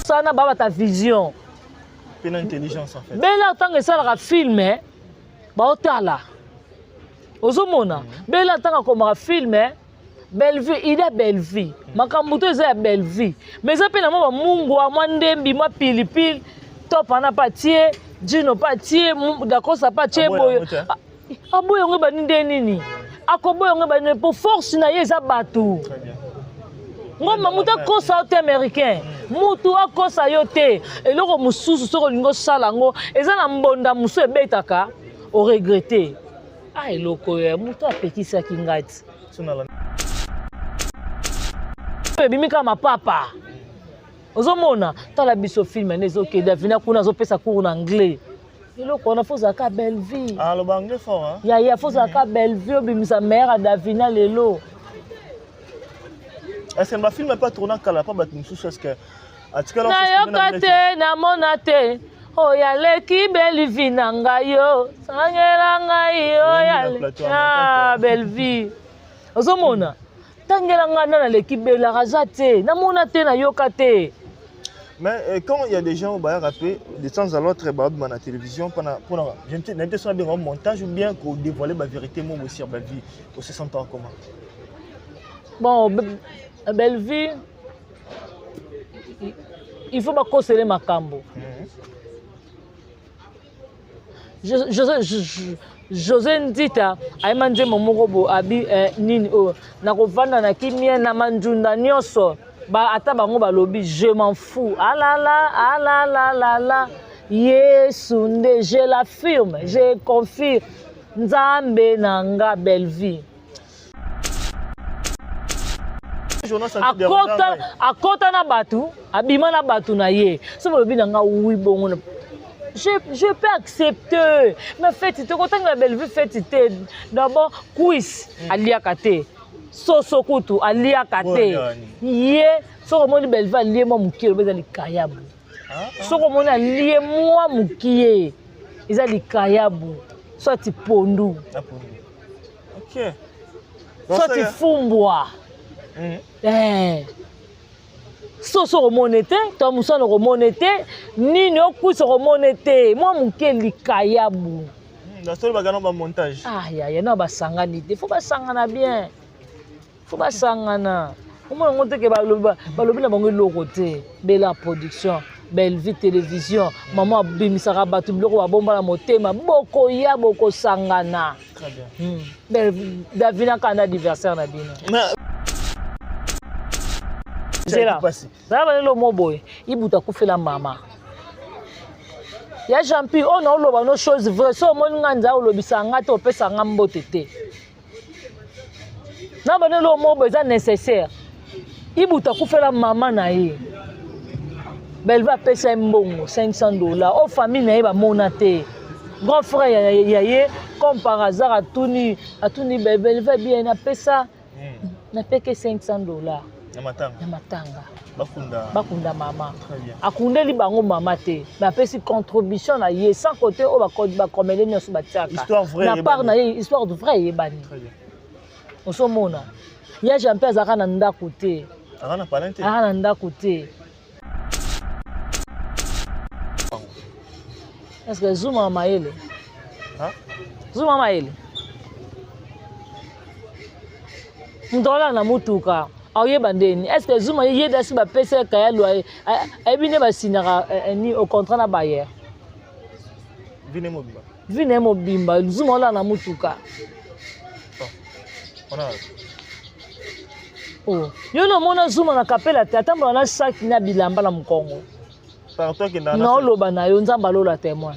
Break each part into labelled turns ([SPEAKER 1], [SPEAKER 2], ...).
[SPEAKER 1] Ça n'a pas ta vision.
[SPEAKER 2] Une intelligence en fait.
[SPEAKER 1] Bella tant que ça la film ba otala. Ozomona. Bella tant que comme film belle vie, il a belle vie. Makambuto eza belle vie. Mais ça pe na mwa mungu wa mwandembi mwa pilipili top ana patie, Gino patie, d'accord ça patie boyo. Aboyo ngeba ninde nini? Akoboyo ngeba ne pour force na yeza batu.
[SPEAKER 2] Très bien.
[SPEAKER 1] Ngoma muta kosa ote américain. Mutu akosa yote. Eloko mususu soko lingo sala ngo eza na mbonda musu ebetaka o regretter. Ah eloko ya mutu apekisa kingati.
[SPEAKER 2] Sunala.
[SPEAKER 1] Bimi kama papa. Ozomona tala biso film nezoke Davina kuna zopesa cours en anglais. Eloko on a faut ka belle vie.
[SPEAKER 2] Ah le anglais fort hein.
[SPEAKER 1] Ya faut ka belle vie bimisa mère à Davina lelo.
[SPEAKER 2] Est-ce que le film n'est pas tourné kala pas battu sous est-ce que
[SPEAKER 1] na yokate na monate oyaleki belle vie nanga yo sangela ngai oyale ah belle vie. Ozomona tangela ngana na l'équipe bela razate na monate na yokate.
[SPEAKER 2] Mais quand il y a des gens au Bayard rappé de temps à l'autre à la télévision pour je n'ai pas un montage ou bien pour dévoiler la vérité moi aussi sur belle vie pour se sentir comment.
[SPEAKER 1] Bon belle vie il faut pas conseiller ma cambo. José Ndita aimanje momorobo abi nini o na kovanda na kimia na manjunda nyoso ba ata bango balobi je m'en fous ah là là Yesu nde je l'affirme je confirme Nzambe nanga belle vie. Akota na batu abima na batu na ye so balobi nanga oui bongo je peux accepter mais fête quand la belle vie fête d'abord quiz aliakate soso kutu aliakate ye so comme on belle vie alié moi mukie beza likayabu so comme on alié moi mukie eza likayabu soit pondu
[SPEAKER 2] OK
[SPEAKER 1] soit fumbwa soso remonete to musana remonete nini okuso remonete moi muke likayabu
[SPEAKER 2] na solo bagana ba montage
[SPEAKER 1] ah ya na basangani te faut basangana bien faut basangana comment on te ke balobi na bango loko te bela production belle vie télévision maman bimisaka batu biloko babomba na motema boko ya boko sangana.
[SPEAKER 2] Très bien.
[SPEAKER 1] Davina kana anniversaire na bino c'est là. Ça va le moboy, il bouta kufela mama. Ya jampi on a loba no chose vrai so mon nganda o lobisa ngata o pesa ngambo tete. Na ba le moboy ça nécessaire. Il bouta kufela mama na ye. Belle va pesa mbongo $500 au famille na ye ba monate. Grand frère ya comme par hasard a tuni belle va bien na pesa na peke $500. Matanga. Bakunda mama. Akundeli bango mama te. Ba pesi contribution na ye sans côté o ba komele nyoso batiaka.
[SPEAKER 2] Histoire vraie.
[SPEAKER 1] Na part na ye histoire de vrai yebani.
[SPEAKER 2] Très bien.
[SPEAKER 1] Osomona. Ya jampe azaka na ndako te.
[SPEAKER 2] Arana palante.
[SPEAKER 1] Arana ndako te. Est-ce que Zuma maele?
[SPEAKER 2] Hein?
[SPEAKER 1] Zuma maele. Ndola na mutuka. Est-ce que Zuma y a des personnes qui ont au contrat na Bayer? Vine mobimba. Zuma la na mutuka. Oh, yo no mona Zuma na kapela te atambola na sac na bilamba na Mukongo.
[SPEAKER 2] Partout que na
[SPEAKER 1] no loba na yo nzamba lola témoin.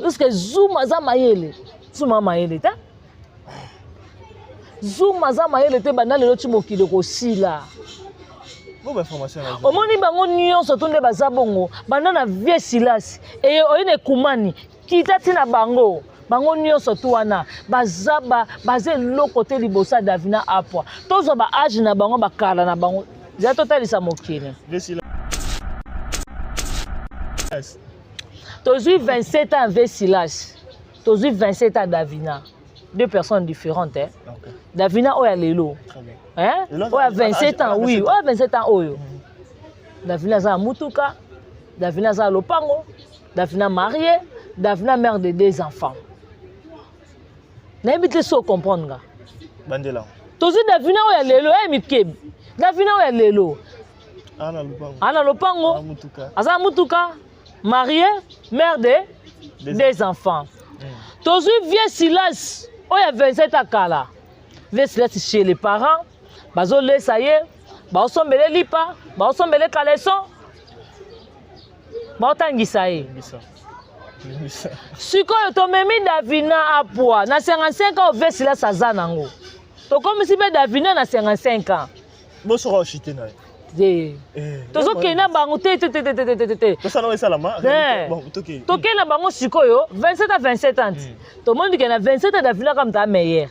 [SPEAKER 1] Est-ce que Zuma za mayele? Zuma mayele ta? Zuma za mayele te bana lelo ti mokili ko sila.
[SPEAKER 2] Bonne information là.
[SPEAKER 1] Omoni bango nyonso to nde baza bongo bana na vie silasi e oyine kumani kitati na bango nyonso to wana baze loko te libosa Davina apwa tozo ba age na bango bakala na bango za totalisa mokili.
[SPEAKER 2] Vie silasi.
[SPEAKER 1] Tozui 27 ans vie silasi. Tozui 27 ans Davina. Deux personnes différentes hein.
[SPEAKER 2] Okay.
[SPEAKER 1] Davina oya lelo.
[SPEAKER 2] Très bien.
[SPEAKER 1] Hein? Oya 27 ans oui, oya 27 ans oyo. Davina aza mutuka, Davina aza lopango, Davina mariée, Davina mère de 2 enfants. N'habite so comprendre.
[SPEAKER 2] Bandela.
[SPEAKER 1] Tozi Davina oya lelo mikeb. Davina oya lelo.
[SPEAKER 2] Ana lopango.
[SPEAKER 1] Ana lopango. Aza mutuka, mariée, mère de 2 enfants. Tozi vieux Silas oya 27 akala. Vieux Silas chez les parents, bazo lesa ye, ba osombele lipa, ba osombele kaleson. Ba otangisa ye. Sikoyo tomemi Davina apwa na 55 ans vieux Silas aza nango. To comme si be Davina na 55 ans.
[SPEAKER 2] Bo sera chité na.
[SPEAKER 1] Tozo kena bango te.
[SPEAKER 2] Ça non ça la ma.
[SPEAKER 1] Bon, to kena bango sikoyo 27 à 27 ans. To monde ke na 27 ans Davina comme ta meilleur.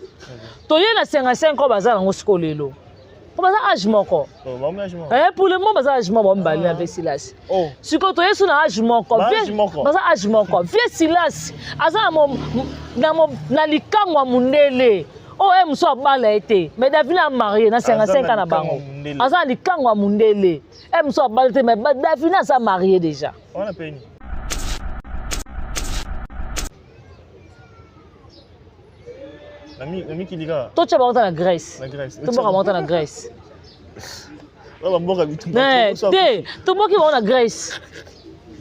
[SPEAKER 1] To ye na 55 ans baza nango siko lelo. Ko baza âge moko. Pour le moment baza âge moko mbali avec Silas. Siko to ye na âge moko. Baza âge moko. Vieux Silas aza na likangwa mundele. Oh, elle soit balayée. Mais Davina marié, na 55 ans na bango. Aza likangwa mundele. Elle soit balayée, mais Davina sa marié déjà.
[SPEAKER 2] On a payé. L'ami qui dit là.
[SPEAKER 1] Toi tu vas monter en Grèce.
[SPEAKER 2] La Grèce.
[SPEAKER 1] Tu vas monter en Grèce.
[SPEAKER 2] On va mourir vite.
[SPEAKER 1] Non, tu vas monter en Grèce.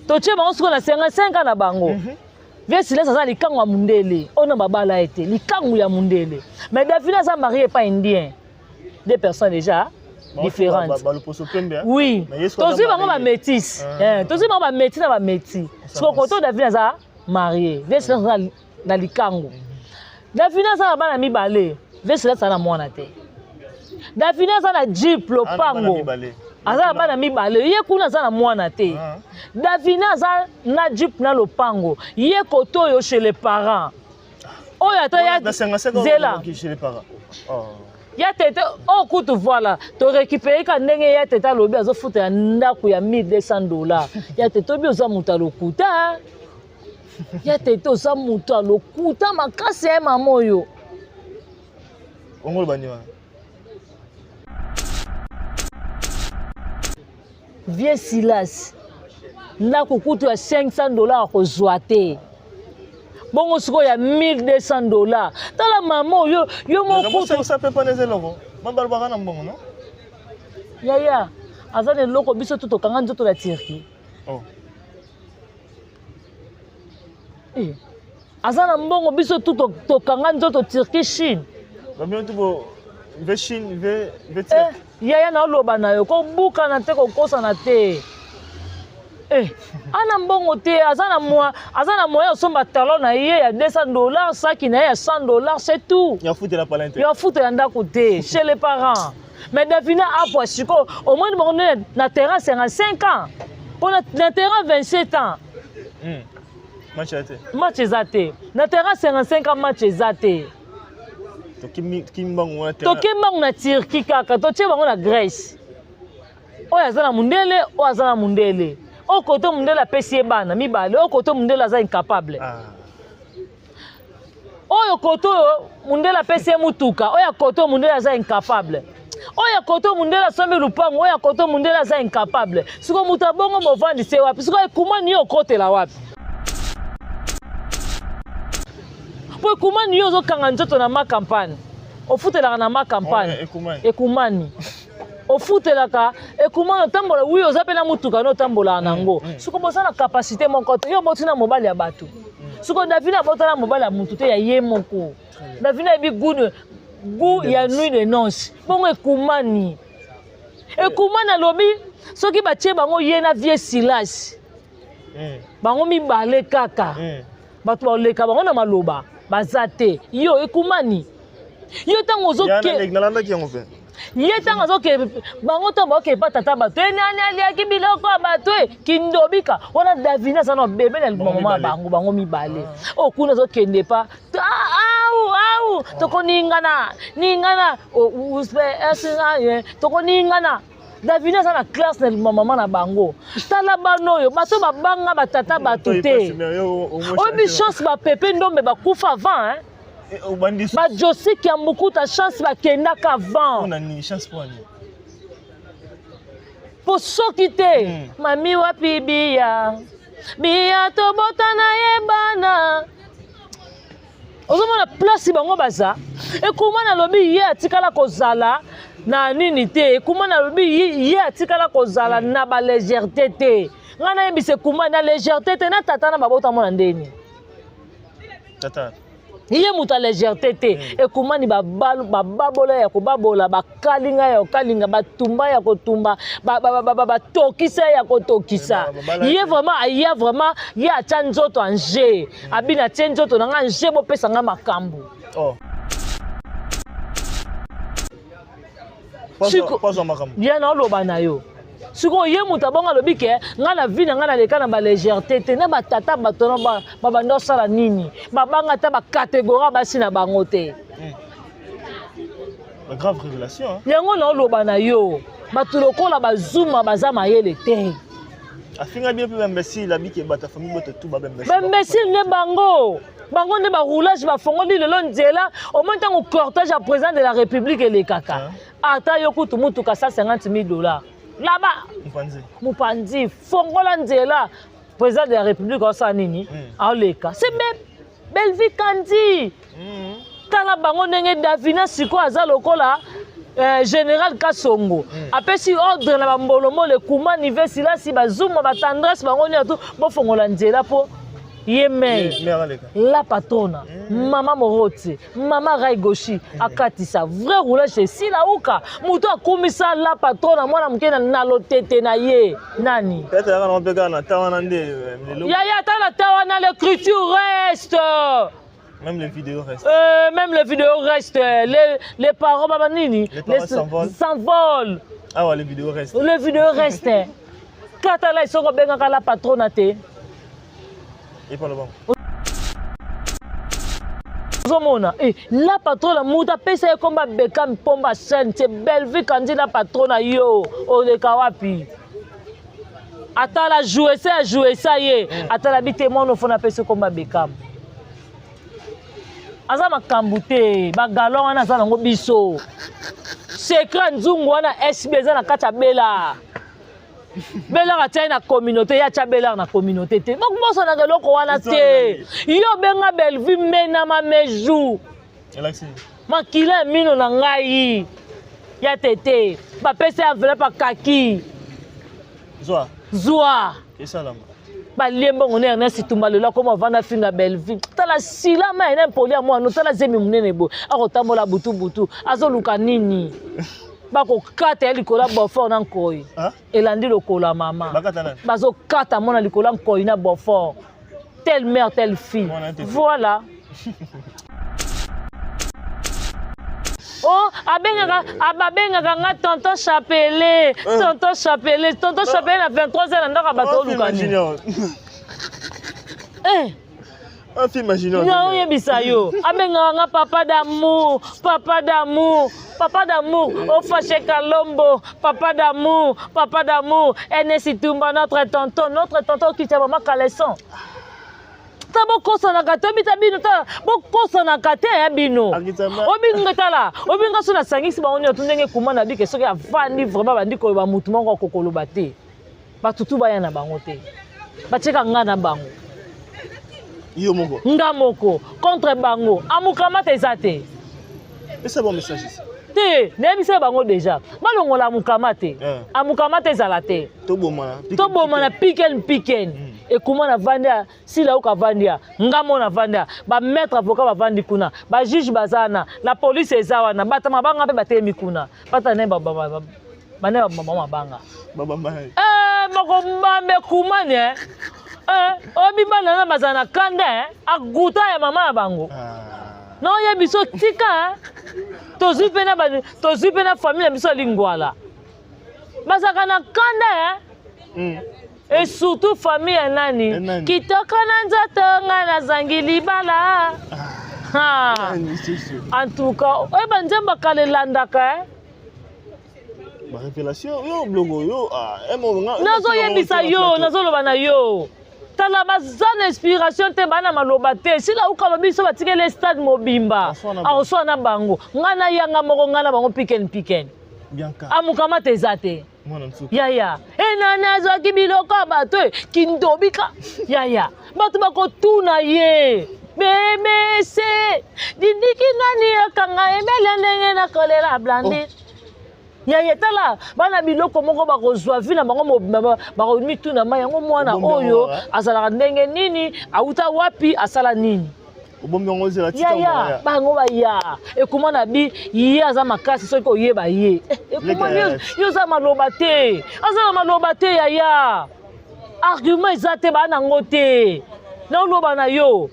[SPEAKER 1] Toi tu vas monter na 55 ans na bango. Vieux Silas aza likangwa mundele. Ona babala été likangu ya mundele. Mais Davina sa marié pas indien. 2 personnes déjà différentes. Oui. Tozi bango ba métis. Tozi bango ba métis na ba métis. Siko koto Davina sa marié. Vieux Silas aza na likangu. Davina sa na bana mibale. Vieux Silas na mwana te. Davina sa na jeep lopango. Aza na bana mibale. Ye kuna sa na mwana te. Davina za na jeep na lopango. Ye koto yo chez les parents. Oh ya ta ya zela
[SPEAKER 2] chez les parents. Oh.
[SPEAKER 1] Ya tete oh kutu voilà. To récupérer ka ndenge ya tete lobi azo futa ya ndako ya $1,200. Ya tete obi oza muta lokuta. Ya tete oza muta lokuta makasi ya mama yo.
[SPEAKER 2] Ongolo baniwa.
[SPEAKER 1] Vieux Silas. Ndako kutu ya $500 kozwa te. Bongo siko ya $1,200. Tala mama yo mo kutu.
[SPEAKER 2] Ça peut pas les loko. Mambal bakana mbongo non?
[SPEAKER 1] Ya. Azane loko biso tuto kanga nzoto la Turquie.
[SPEAKER 2] Oh.
[SPEAKER 1] Azana mbongo biso tuto to kanga nzoto Turquie Chine.
[SPEAKER 2] Ba bien tubo ve Chine ve
[SPEAKER 1] ya na loba na yo ko buka na te ko kosa na te. Ana mbongo te azana moya osomba talon na ye ya $200 saki na ye ya $100 c'est tout.
[SPEAKER 2] Ya foutre la palante.
[SPEAKER 1] Ya foutre ya ndako te chez les parents. Mais Davina apwa siko au moins bango na terrain 55 ans. Pour na terrain 27 ans. Match ezate. Na terrain 55 ans match ezate.
[SPEAKER 2] Tokimbango
[SPEAKER 1] na Turquie kaka totie bango na Grèce. Oyo aza na mundele, oyo aza na mundele. O koto mundele apesi ye bana mibale, o koto mundele aza incapable. Oyo koto mundele apesi ye mutuka, oyo koto mundele aza incapable. Oyo koto mundele asombi lupango, oyo koto mundele aza incapable. Siko muta bongo movandi se wapi, siko ekuma ni okotela wapi. Po kumani yo zo kanga nzoto na ma campagne. Ofutelaka na ma campagne. Ekumani. Ofutelaka ekumani tambola wi ozapela mutuka no tambola nango. Suko bosana capacité moko yo botina mobali ya bato. Suko Davina botana mobali ya mutu te ya ye moko. Davina bi gu ya nuit de noces. Bongo ekumani. Ekumani lobi soki batie bango ye na Vieux Silas. Bango mibale kaka. Bato oleka bango na maloba. Bazate yo ekumani yo tango zoke ye tango zoke bango tambo ke patata bato nani ali biloko bato kindobika wana Davina sana bebe na mama bango mibale o kuna zokende pa au tokoningana uspe esina ye tokoningana Davina sana classe na mama na bango tala banoyo bato babanga batata bato te obi chance ba pepe ndombe bakufa avant ba Josi ki amukuta chance ba kenda ka avant
[SPEAKER 2] on a ni chance pour ani
[SPEAKER 1] po soki te mami wapi biya biya tobota na yebana ozomona place bango baza ekuma nalobi ye atikala kozala na nini te ekuma nalobi ye atikala kozala na balégèreté te nga nayebisa ekuma na légèreté te na tata na babota mona ndeni
[SPEAKER 2] tata
[SPEAKER 1] ye muta légèreté te ekumani bababola ya kobabola bakalinga ya kokalinga batumba ya kotumba batokisa ya kotokisa ye vraiment ye atya nzoto anje abina tie nzoto nanga anje bopesa nga makambo ye naoloba na yo sikoyo ye moto abongo alobi ke nga na vi na nga naleka na balégèreté te na batata batona babanda osala nini babanga ata bakatégorie basi na bango te
[SPEAKER 2] grave révélation
[SPEAKER 1] yango naoloba na yo bato lokola bazuma baza mayele te
[SPEAKER 2] afinga bien mpe bambesile abike bata famille boto tu
[SPEAKER 1] bambesile nde bango nde baroulage bafongoli lelo nzela omoi ntango cortège ya président de la république elekaka ata yo kutu mutuka $150 000 là-bas Mupanzi fongola nzela président de la république osala nini aoleka c'est belle vie kandi tala bango ndenge Davina siko aza lokola général Kasongo apesi ordre na bambolomo le kuma nive silasi bazuma batendresse bango nyatu bofongola nzela po Yemei, la patrona, maman Moroti, maman Raigoshi, akatisa, vrai roulage chez Silaouka, mouto a commis ça la patrona, moi na mkena nalotete na ye, nani.
[SPEAKER 2] Peut-être on peut gagner tawanande.
[SPEAKER 1] Yaya ta la tawana l'écriture reste.
[SPEAKER 2] Même les vidéos restent.
[SPEAKER 1] Même les vidéos restent. Les paroles babanini,
[SPEAKER 2] les
[SPEAKER 1] s'envolent.
[SPEAKER 2] Ah ouais, les vidéos restent.
[SPEAKER 1] Les vidéos restent. Katala ils sont bien la patrona te.
[SPEAKER 2] Et pas le bon.
[SPEAKER 1] La patronne muta pesa komba Beckham pomba chaîne c'est belle vie quand dit la patronne yo o de kawapi ata la jouer ça ye ata la bité mon no fona pesa komba Beckham aza makambute ba galon wana za ngo biso secret nzungu wana SB za na kata bela Bela a na communauté, ya cha bela na communauté te. Donc moi ça na geloko wana te. Yo benga belle vie mena ma meju.
[SPEAKER 2] Alexis.
[SPEAKER 1] Makila mino na ngai. Ya tete. Ba pesa enveloppe pa kaki. Zoa.
[SPEAKER 2] Et ça là.
[SPEAKER 1] Ba lembo ngone Ernest Tumbalela comme vana finga belle vie. Tala sila ma ene poli moi no tala zemi munene bo. Akotambola butu. Azoluka nini? Bako kata ya likola bofor na nkoi elandi lokola mama bazo kata mona likola nkoi na bofor telle mère telle fille voilà. Oh ababengaka nga tonton Chapelé tonton Chapelé na 23 ans ndaka bato lukani
[SPEAKER 2] un film imaginaire.
[SPEAKER 1] Non, yebisayo. Abenganga papa d'amour. Au fâché Kalombo. Papa d'amour. Ernest Tumba, notre tonton qui t'a maman Caleçon. Tabo kosana kate bitabino ta bo kosana kate ya bino. Obinga tala. Obinga sona sangisi ba oni otundenge kumana bike soki avandi vraiment bandi ko ba mutu moko kokoloba te. Ba tutu ba yana bango te. Ba cheka ngana bango.
[SPEAKER 2] Yomoko.
[SPEAKER 1] Ngamoko contre bango. Amukama tezate.
[SPEAKER 2] Et c'est bon message ici.
[SPEAKER 1] Te, nebisa bango déjà. Balongola amukama te. Amukama tezalate. Tobomana piken. Et comment na vandia si la uka vandia ngamo na vandia ba maître avocat ba vandi kuna ba juge bazana la police ezawana bata mabanga pe batemi kuna bata ne baba mama banga
[SPEAKER 2] baba mai
[SPEAKER 1] mako mambe kumane obimana na bazana kanda aguta ya mama bango non ya biso tika tozu pena famille biso lingwala bazaka na kanda et surtout famille ya nani kitoko na nzoto nga na zangi libala en tout cas oyeba nzembo kalelandaka
[SPEAKER 2] ba révélation yo blongo yo
[SPEAKER 1] nazoyebisa yo nazoloba na yo tala baza na inspiration te bana maloba te sila ukalobi biso batikele stade mobimba aoswa na bango nga na yanga moko nga na bango piken
[SPEAKER 2] Bianca
[SPEAKER 1] amukama te eza te
[SPEAKER 2] Mwana nsuku.
[SPEAKER 1] Yaya. Enana azwaki biloko ya bato kindobika. Yaya. Bato bakotuna ye. Bemese. Dindiki nani akanga emela ndenge na kolela blandi. Yaya tala bana biloko moko bakozwa vina bango bakomituna ma yango mwana oyo azalaka ndenge nini auta wapi asala nini. Yaya bango baya ekuma na bi ye aza makasi soki oyeba ye ekuma yo za maloba te azala maloba te yaya argument eza te bana ngo te na oloba na yo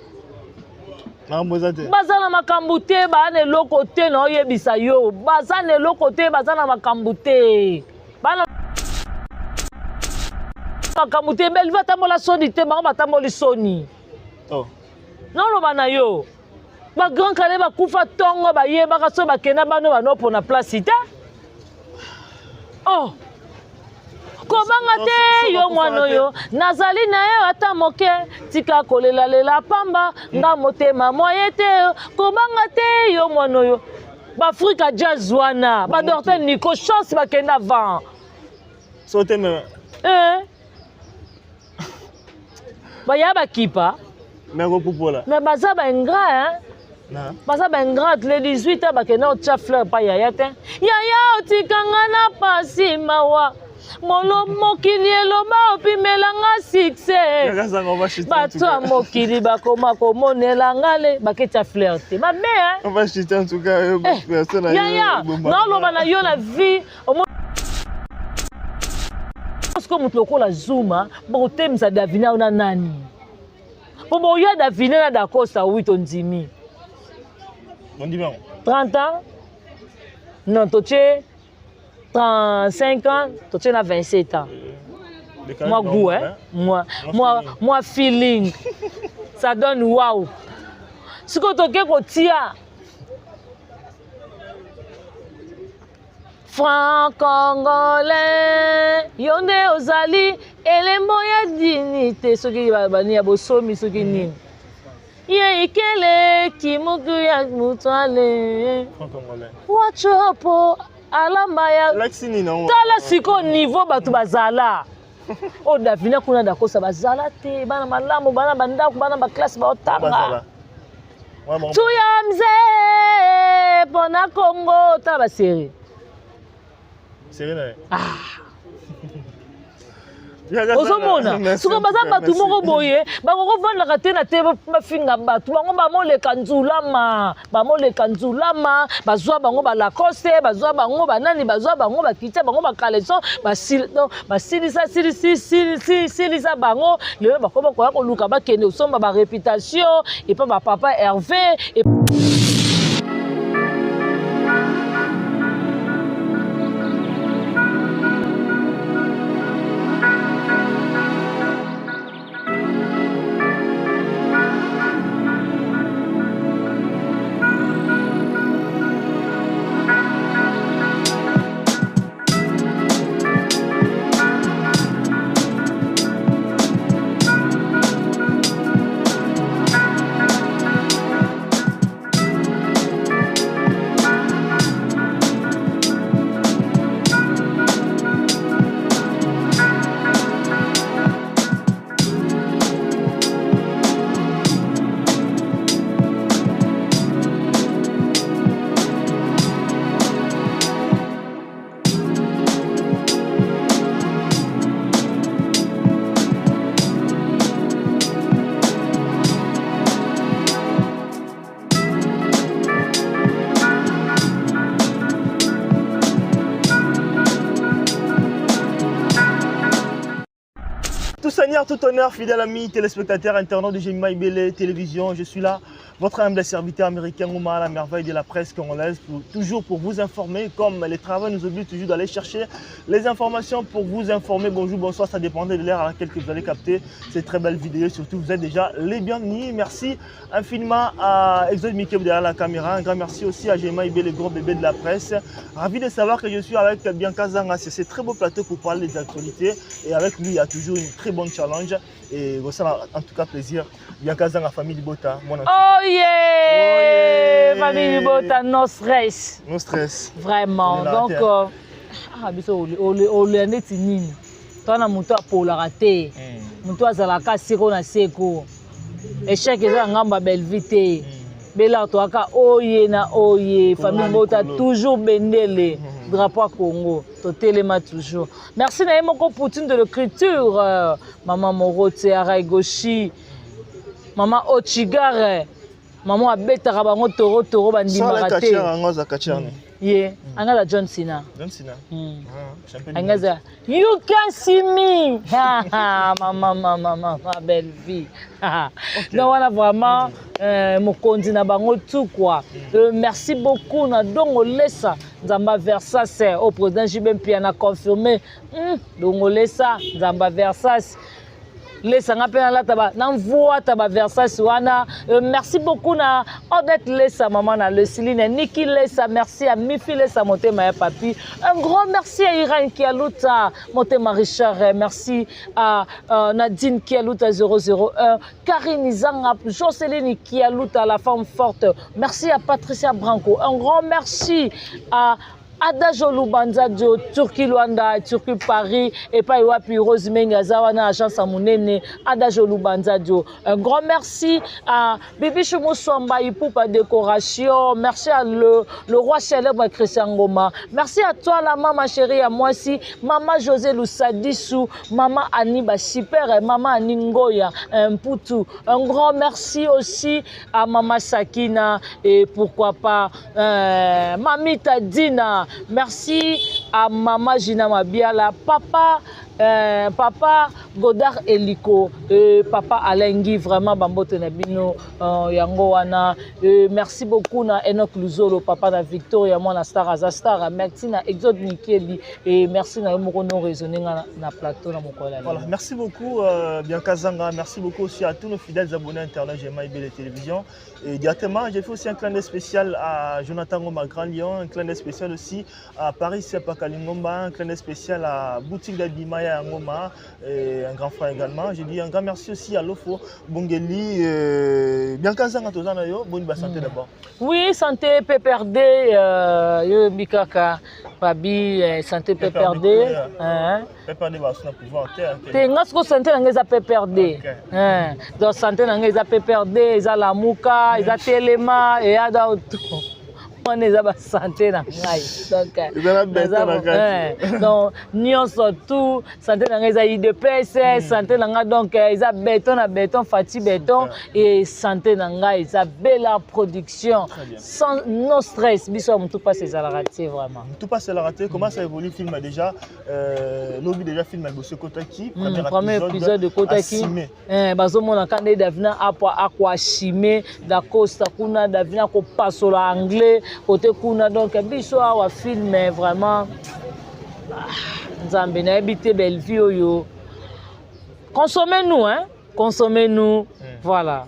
[SPEAKER 1] baza na makambo te bana eloko te na oyebisa yo baza na eloko te baza na makambo te bana makambo te Belle Vie atambola soni te bango batamboli soni non loba na yo ba grand kale ba kufa tongo ba ye ba kaso ba kena bano bano pona place te oh kobanga te yo mwana yo nazali na ye ata moke tika kolela lela pamba nga motema moye te kobanga te yo mwana yo ba Afrika jazz wana ba Docteur Nico chance ba kena avant
[SPEAKER 2] sote me
[SPEAKER 1] ba ya ba kipa
[SPEAKER 2] mais
[SPEAKER 1] baza ba ingrat hein baza ba ingrat le 18 ans bakena otia fleur pa yaya te yaya otikanga na pasi mawa molo mokili eloba opimelanga succès bato ya mokili bakoma komonela ngale baketia fleur te mabe yaya naoloba na yo na vie osko moto lokola Zuma bakotemisa davina na nani Pour moi, il y a des vignes d'accord, ça oui, on dit mi. 30 ans? Non, tu as 35 ans, tu as 27 ans. Moi, goût, hein? Moi, feeling. Ça donne waouh. Ce que tu as, Franc-Congolais, yonde ozali elembo ya dignité soki bani ya bosomi soki nini. Ye ikele kimuku ya mutwale.
[SPEAKER 2] Franc-Congolais.
[SPEAKER 1] Wachopo alamba ya. Tala siko niveau batu bazala. O davina kuna dakosa bazala te bana malamu bana bandako bana ba classe ba otanga. Tuya mze pona Congo tala ba série. Ozomona suka baza batu moko boye bakovandaka te na te bafinga batu bango bamoleka nzulama bazwa bango balacoste bazwa bango banani bazwa bango bakita bango bakaleson basilisa bango lelo bakoma koya koluka bakende osomba baréputation epa bapapa Hervé.
[SPEAKER 2] Tout seigneur, tout honneur, fidèle ami, téléspectateurs, internautes de Jemima Ibele Télévision, je suis là, votre humble serviteur américain, Ouma, à la merveille de la presse congolaise, toujours pour vous informer, comme les travaux nous obligent toujours d'aller chercher les informations pour vous informer. Bonjour, bonsoir, ça dépendait de l'heure à laquelle vous allez capter ces très belles vidéos. Surtout, vous êtes déjà les bienvenus. Merci infiniment à Exode Mikem derrière la caméra. Un grand merci aussi à Jemima Ibele, le gros bébé de la presse. Ravi de savoir que je suis avec Bianca Zanga. C'est ce très beau plateau pour parler des actualités. Et avec lui, il y a toujours une très bonne challenge. Et ça en tout cas plaisir. Bianca Zanga, famille Libota.
[SPEAKER 1] Oh yeah! Famille Libota, no stress.
[SPEAKER 2] No stress.
[SPEAKER 1] Vraiment. Donc, ah biso ole neti nini to na muto apolaka te muto azalaka siko na seko échec eza ngamba Belleville te bela toaka oye na oye famille Mbota toujours bendele drapeau Congo totelema toujours merci na yemoko Poutine de l'écriture maman Morote Araigoshi maman Ochigare maman abetaka bango toro bandimaka te ye angala John Cena angaza you can see me mama Belleville donc wana vraiment mokonzi na bango tout quoi merci beaucoup na dongo lesa nzamba Versace au président Jibem Pia na confirmé dongo lesa nzamba Versace lesanga pena la taba na voix taba Versace wana merci beaucoup na Odette Lesa maman na Lesiline Niki Lesa merci à Mifi Lesa motema ya papi un grand merci à Iran Kialuta motema Richard merci à Nadine Kialuta 001 Karine Izanga Jocelyn Kialuta la femme forte merci à Patricia Branco un grand merci à Adajo Lubanza de Turquie Luanda, Turquie Paris et pas Iwapi Rose Mengazawana agence à Mounene Adajo Lubanza de un grand merci à Bibi Chumo Swamba Ipoupa décoration merci à le roi célèbre Christian Goma merci à toi la maman chérie à moi aussi maman José Lusadissou maman Aniba Super maman Aningoya un poutou un grand merci aussi à maman Sakina et pourquoi pas Mamita Dina. Merci à maman Gina Mabiala, papa Godard Eliko, papa Alengui, vraiment Bambote Nabino, Yango Wana. Merci beaucoup na Enoch Luzolo, papa na Victoria, moi na Star Azastar, merci na Exode Nikeli et merci na Mokono raisonner na plateau na Mokola.
[SPEAKER 2] Voilà, merci beaucoup Bianca Zanga, merci beaucoup aussi à tous nos fidèles abonnés internet GMA IBL Télévision. Et directement, j'ai fait aussi un clin d'œil spécial à Jonathan Ngoma Grand Lyon, un clin d'œil spécial aussi à Paris Sepa Kalingomba, un clin d'œil spécial à Boutique d'Abimaya Ngoma, et un grand frère également. J'ai dit un grand merci aussi à Lofo Bongeli, Bianca Zanga Tozanayo, bonne santé d'abord.
[SPEAKER 1] Oui, santé PPRD, yo Bikaka, Babi, santé PPRD.
[SPEAKER 2] PPRD va se pouvoir terre.
[SPEAKER 1] T'es ngasko santé n'angeza PPRD. Donc santé n'angeza PPRD, ils a la Mouka, ils a Telema et ada on est à santé na ngai donc nyonso tout santé na ngai za IDPS santé na ngai donc ils a béton Fati béton et santé na ngai za belle production sans no stress biso tout passe la raté vraiment
[SPEAKER 2] tout passe la raté comment ça évolue le film déjà lobby déjà film à Bosso Kotaki
[SPEAKER 1] premier épisode de Kotaki bazo mona kande davina aqua chimé da costa kuna davina ko pasola anglais côté kuna donc biso awa film vraiment nzambe na habité Belleville yo consommez-nous voilà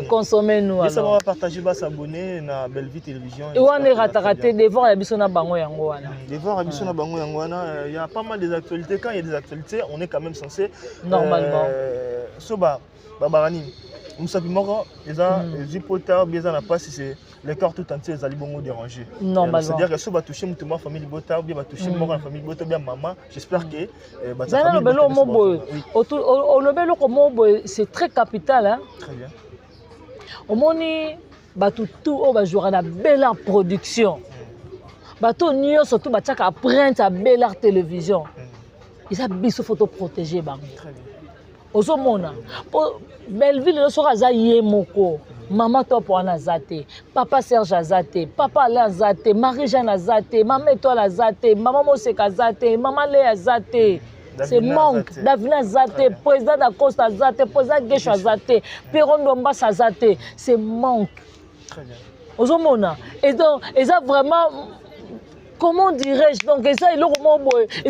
[SPEAKER 1] consommez-nous
[SPEAKER 2] alors ça va partager bas s'abonner na Belleville Télévision
[SPEAKER 1] et on est raté devant ya biso na bango yango wana
[SPEAKER 2] devant ya biso na bango yango wana il y a pas mal des actualités quand il y a des actualités on est quand même censé
[SPEAKER 1] normalement
[SPEAKER 2] soba babarani Moussapi Moro, les hypothèses, bien à la passe, c'est le corps tout entier, les alibons dérangés. C'est-à-dire que si on va toucher ma famille Bota, bien va toucher la famille Bota, bien maman, j'espère que.
[SPEAKER 1] C'est très capital. Hein?
[SPEAKER 2] Très bien.
[SPEAKER 1] Au moni, tout va jouer à la belle production. Bateau Nio, surtout, après la belle télévision. Ils ont des photos protégées.
[SPEAKER 2] Très bien.
[SPEAKER 1] Ozomona Belleville le sera za yemoko maman top wana zate papa Serge azate papa Alain zate Marie Jeanne azate maman Étoile azate maman Moseka zate maman Léa azate c'est manque Davina azate président d'Acosta azate président Gesho azate Perron Dombas azate c'est manque
[SPEAKER 2] très bien
[SPEAKER 1] Ozomona et donc ils ont vraiment comment dirais-je donc ça il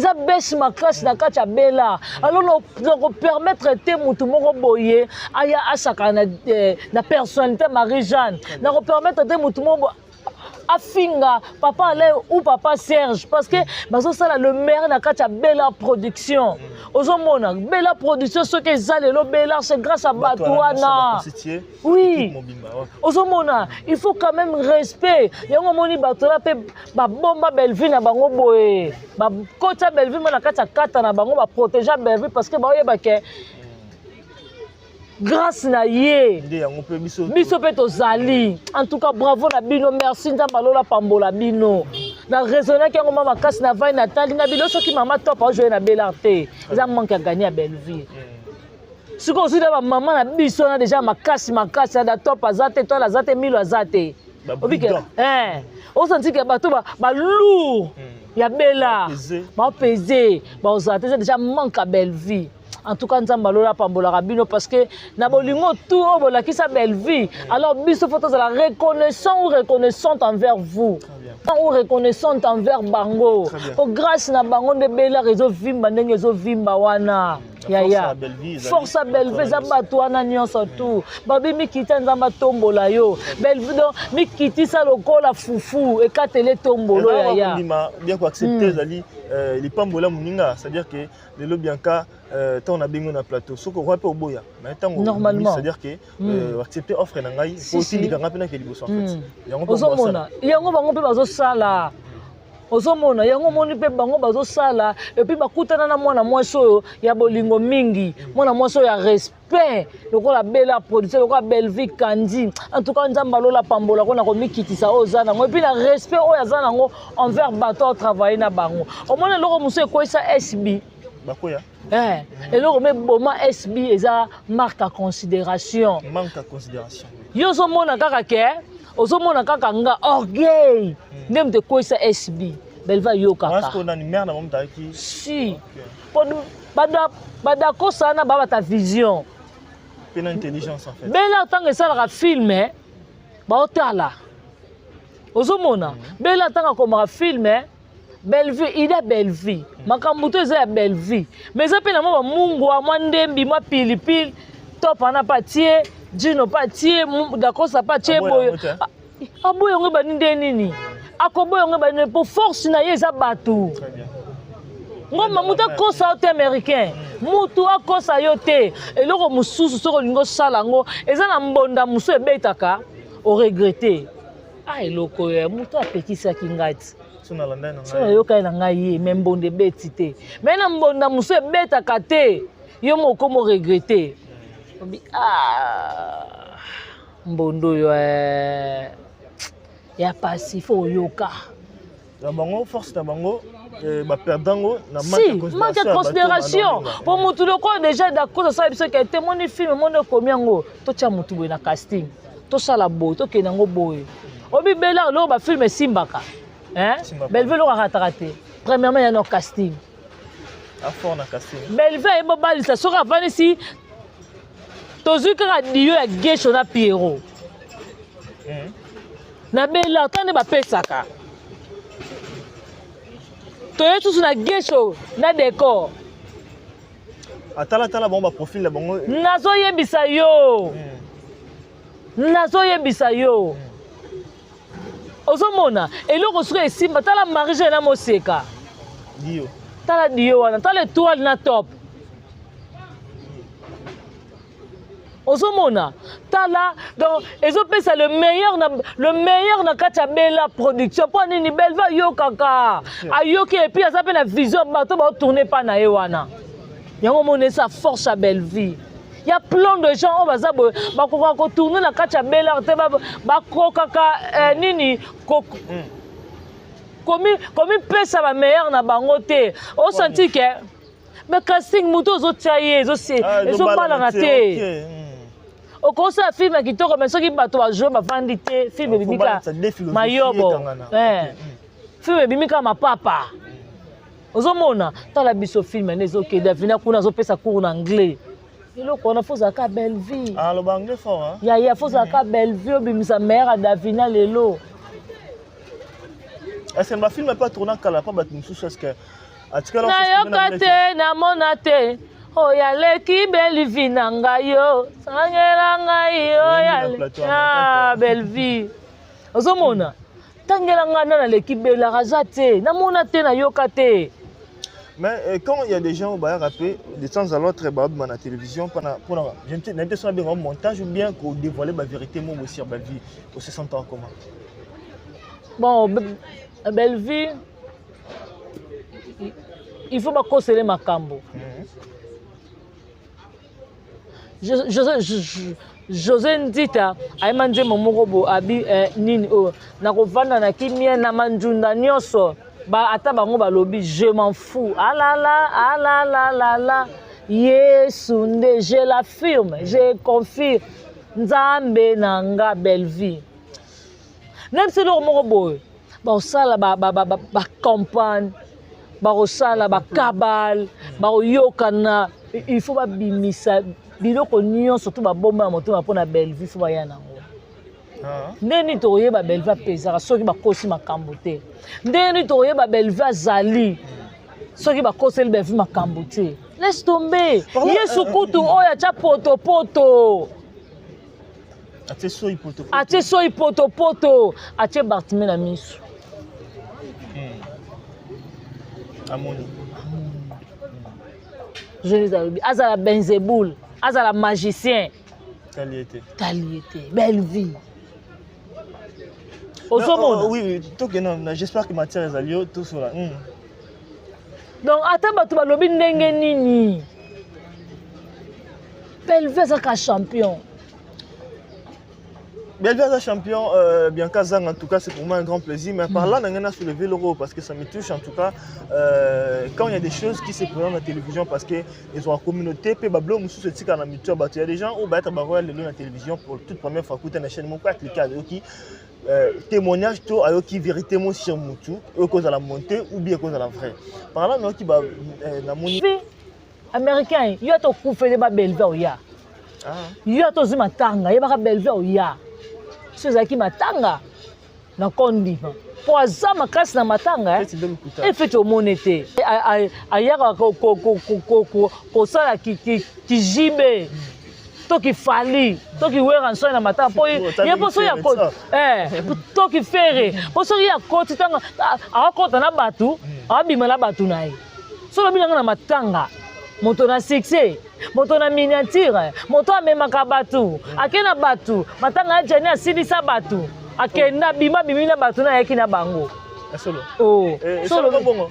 [SPEAKER 1] a baisse ma classe na kacha bela alors donc permettre te mutu moko boye aya asaka na personnalité Marie Jeanne na permettre te mutu moko afinga papa Alain ou papa Serge parce que bazo sala le maire na kati ya Bella Production ozomona Bella Production ce que ezalelo Bella c'est grâce à Batouana oui ozomona il faut quand même respect yango moni batola pe ba bomba Belleville na bango boye ba kota Belleville na kati ya kata na bango ba protéger Belleville parce que ba oyeba ke grâce na ye biso pe tozali en tout cas bravo na bino merci nzamba lola pambola bino na raisonner que ngoma makasi na vai natali na bilo soki mama top a jouer na Belarte ils ont manqué à gagner à Belleville si ko aussi ba maman na biso na déjà makasi na top azate toi azate milo azate obike on senti que bato ba lourd ya Bella ba peser ba ozate déjà manque à Belleville. En tout cas, nous avons pambola rabino parce que na bolingo tout obola qui sa belle vie. Alors biso photos de la reconnaissante envers vous. Ou reconnaissante envers bango. Pour grâce na bango de Bella réseau vimba ndenge zo vimba wana. Ya. Force à Belleville za batwana nyonso tout. Babi mikita nzamba tombola yo. Belleville donc mikiti sa lokola fufu et katele tombolo ya.
[SPEAKER 2] Bien ko accepter zali les pambola muninga, c'est-à-dire que le lobianka on a bien un plateau ce qu'on voit pas au boya
[SPEAKER 1] normalement
[SPEAKER 2] c'est-à-dire que accepter offre na ngai faut aussi dire ngapena ke liboso en fait
[SPEAKER 1] ozomona yango bango pe bazo sala ozomona yango moni pe bango bazo sala et puis bakutana na mwana mwasi oyo ya bolingo mingi mwana mwasi ya respect lokola Bella Production lokola Belleville Kandi en tout cas nzamba lola pambola kona ko mikitisa oza nango et puis la respect oyo aza nango envers bato travailler na bango omona loko muso ekoisa SB
[SPEAKER 2] bakoya
[SPEAKER 1] et là, on boma SB eza marque à considération.
[SPEAKER 2] Manque à considération.
[SPEAKER 1] Yo so mona kaka ke, ozo mona kaka nga orgueil. Nem te ko sa SB. Belva yo kaka.
[SPEAKER 2] Parce qu'on a une mère na mom qui
[SPEAKER 1] si. Bada ko sana baba ta vision.
[SPEAKER 2] Une intelligence en fait.
[SPEAKER 1] Bella tanga ça la film ba otala. Ozo mona. Bella tanga ko ma film Belleville, il a Belleville. Makambuto est Belleville. Mais ça peut na moi mungu wa mwandembi mwa pilipili top ana patie, Dino patie, d'accord ça patie boyo. Aboyo ngeba ninde nini? Akoboyo ngeba ne pour force na yeza batu.
[SPEAKER 2] Très bien.
[SPEAKER 1] Ngoma muta kosa ote américain. Mutu akosa yote. Eloko mususu soko lingo sala ngo eza na mbonda musu ebetaka o regretter. Ah eloko ya mutu apekisa kingati. So yoka na ngai même bonde beti te mais na mbonda muso beta kate yo moko mo regretter mbondo yo ya passif yoka
[SPEAKER 2] la bango force na bango ba perdango na
[SPEAKER 1] manque de considération pour mutu loko déjà d'accord ça biso ka témoigner film monde komiango to tia mutu boy na casting to sala boy to kenango boy obi Bella lo ba film simbaka. Belleville aura raté. Premièrement, il y a un casting.
[SPEAKER 2] À fond, on a casting.
[SPEAKER 1] Belleville, il y a un ça sera venu ici. Tozu kara diyo ya gesho na Pierrot. Na Bella, tande ba pesaka. Toyo tous na gesho na décor.
[SPEAKER 2] Atala bon ba profil la bango.
[SPEAKER 1] Nazo yebisa yo. Nazo yebisa yo. Ozomona eloko soki esimba tala marige na moseka
[SPEAKER 2] dio
[SPEAKER 1] tala dio wana tala étoile na top ozomona tala donc ezopesa le meilleur na kati ya Bella Production po nini Belva yo kaka ayoki et puis aza pe na vision bato ba tourner pa na ye wana yango mona sa force à Belleville. Il y a plein de gens qui vont tourner la carte à Bella, nini comme il peut ça va meilleur na bangote. On sentit que mais casting muto zo tsaye zo se zo bala na te. Au conseil film qui to comme ceux qui bato a jouer ba vandité film bimika mayobo. Film bimika ma papa. Ozomona tala biso film nezo ke davina kuna zo pesa cours en anglais. Il faut que Belleville.
[SPEAKER 2] Ah, le banque de fort, hein?
[SPEAKER 1] Il faut que Belleville, bimisa mère à Davina Lelo.
[SPEAKER 2] Est-ce que ma film n'est pas tourné à la part de une chose que.
[SPEAKER 1] Na yoka na monate. Oh yale ki Belleville nanga yo. Sangela ngai yo yale. Ah Belleville. Ozomona. tangela ngana na l'équipe belaka za te namona te na yoka te.
[SPEAKER 2] Mais quand il y a des gens au Bayard rappé, de temps à l'autre, à la télévision, pendant j'ai l'impression d'un montage ou bien qu'on dévoilait la vérité, moi aussi, à Belleville, on se sent comment?
[SPEAKER 1] Bon, à Belleville, il faut pas conseiller ma cambo. José Ndita, Aimanje Momorobo, Abi Nini, Nakovana, Nakimia, Namanjunda, Nyoso. Ba ata bango balobi je m'en fous. Ah là là. Yesu nde je l'affirme, je confirme. Nzambe nanga Belleville. Même si le moko boy, ba osala ba campagne, ba osala ba cabale, ba yokana, il faut ba bimisa biloko nyonso surtout ba bomba moto na pona Belleville faut ba yana. Ndeni toyeba Belleville apesaka soki bakosi makambo te. Ndeni toyeba Belleville azali soki bakoseli Belleville makambo te. Laisse tomber. Yesu kutu oyo atia poto. Atie soyi poto. Atie Bartimée na miso.
[SPEAKER 2] Amoni.
[SPEAKER 1] Je les alobi. Azala Benzeboul. Azala magicien. Taliété. Belleville.
[SPEAKER 2] Oui, j'espère que Mathieu est allé tout cela.
[SPEAKER 1] Donc, attends, tu vas lobby nini. Belleville est un champion.
[SPEAKER 2] Belleville est un champion, bien qu'Azang, en tout cas, c'est pour moi un grand plaisir. Mais par là, on a soulevé l'euro parce que ça me touche en tout cas. Quand il y a des choses qui se présentent à la télévision parce qu'ils ont la communauté, puis Bablo, il y a des gens où la télévision pour toute première fois, écouter la chaîne, mon père cliquer à témoignage to ayoki vérité mo sur mutu e cause à la montée ou bien cause à la vraie par là non qui ba na moni
[SPEAKER 1] américain yo to ku fe ba Belleville ya yo to zima tanga ye ba Belleville ya so za ki matanga na kondi pour azama classe na matanga e fait au monete ayaka ko sala ki jibe toki fali toki wera nso na mata po ye poso ya ko toki fere poso ya ko tanga akota na batu abima na batu nae so lo bilanga na matanga moto na succès moto na miniature moto amemaka batu akena batu matanga ya jani asilisa batu akenda bima na batu na yeki na bango
[SPEAKER 2] solo
[SPEAKER 1] solo bongo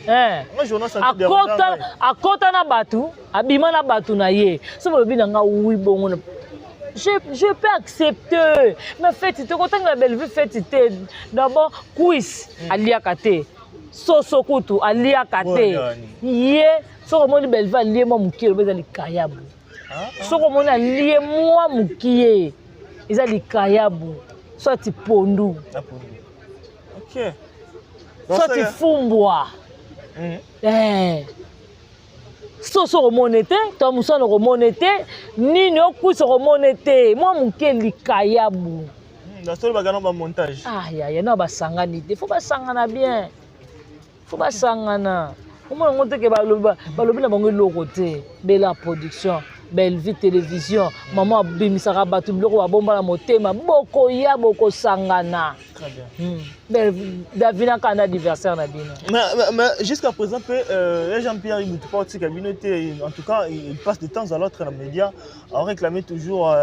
[SPEAKER 1] akota na batu abima na batu na ye so lo bilanga wi bongo je peux accepter mais fête te quand la Belleville fête d'abord quiz aliaka te soso kutu aliaka te ye soko moni Belleville lié moi mukie beza likayabu soko moni lié moi mukie eza likayabu soit pondu
[SPEAKER 2] OK
[SPEAKER 1] soit fumbwa soso remonete to musano remonete nini okuso remonete moi muke likayabu
[SPEAKER 2] la seule bagano ba montage
[SPEAKER 1] ya na basangani te faut basangana bien faut basangana comment on te ke balobi na bango loko te Bella production Belleville télévision maman bimisaka batu biloko babomba na motema boko ya boko sangana
[SPEAKER 2] très bien
[SPEAKER 1] David a adversaire na bino
[SPEAKER 2] mais jusqu'à présent Jean-Pierre il pas aussi communauté en tout cas il passe de temps à l'autre dans les médias à réclamer toujours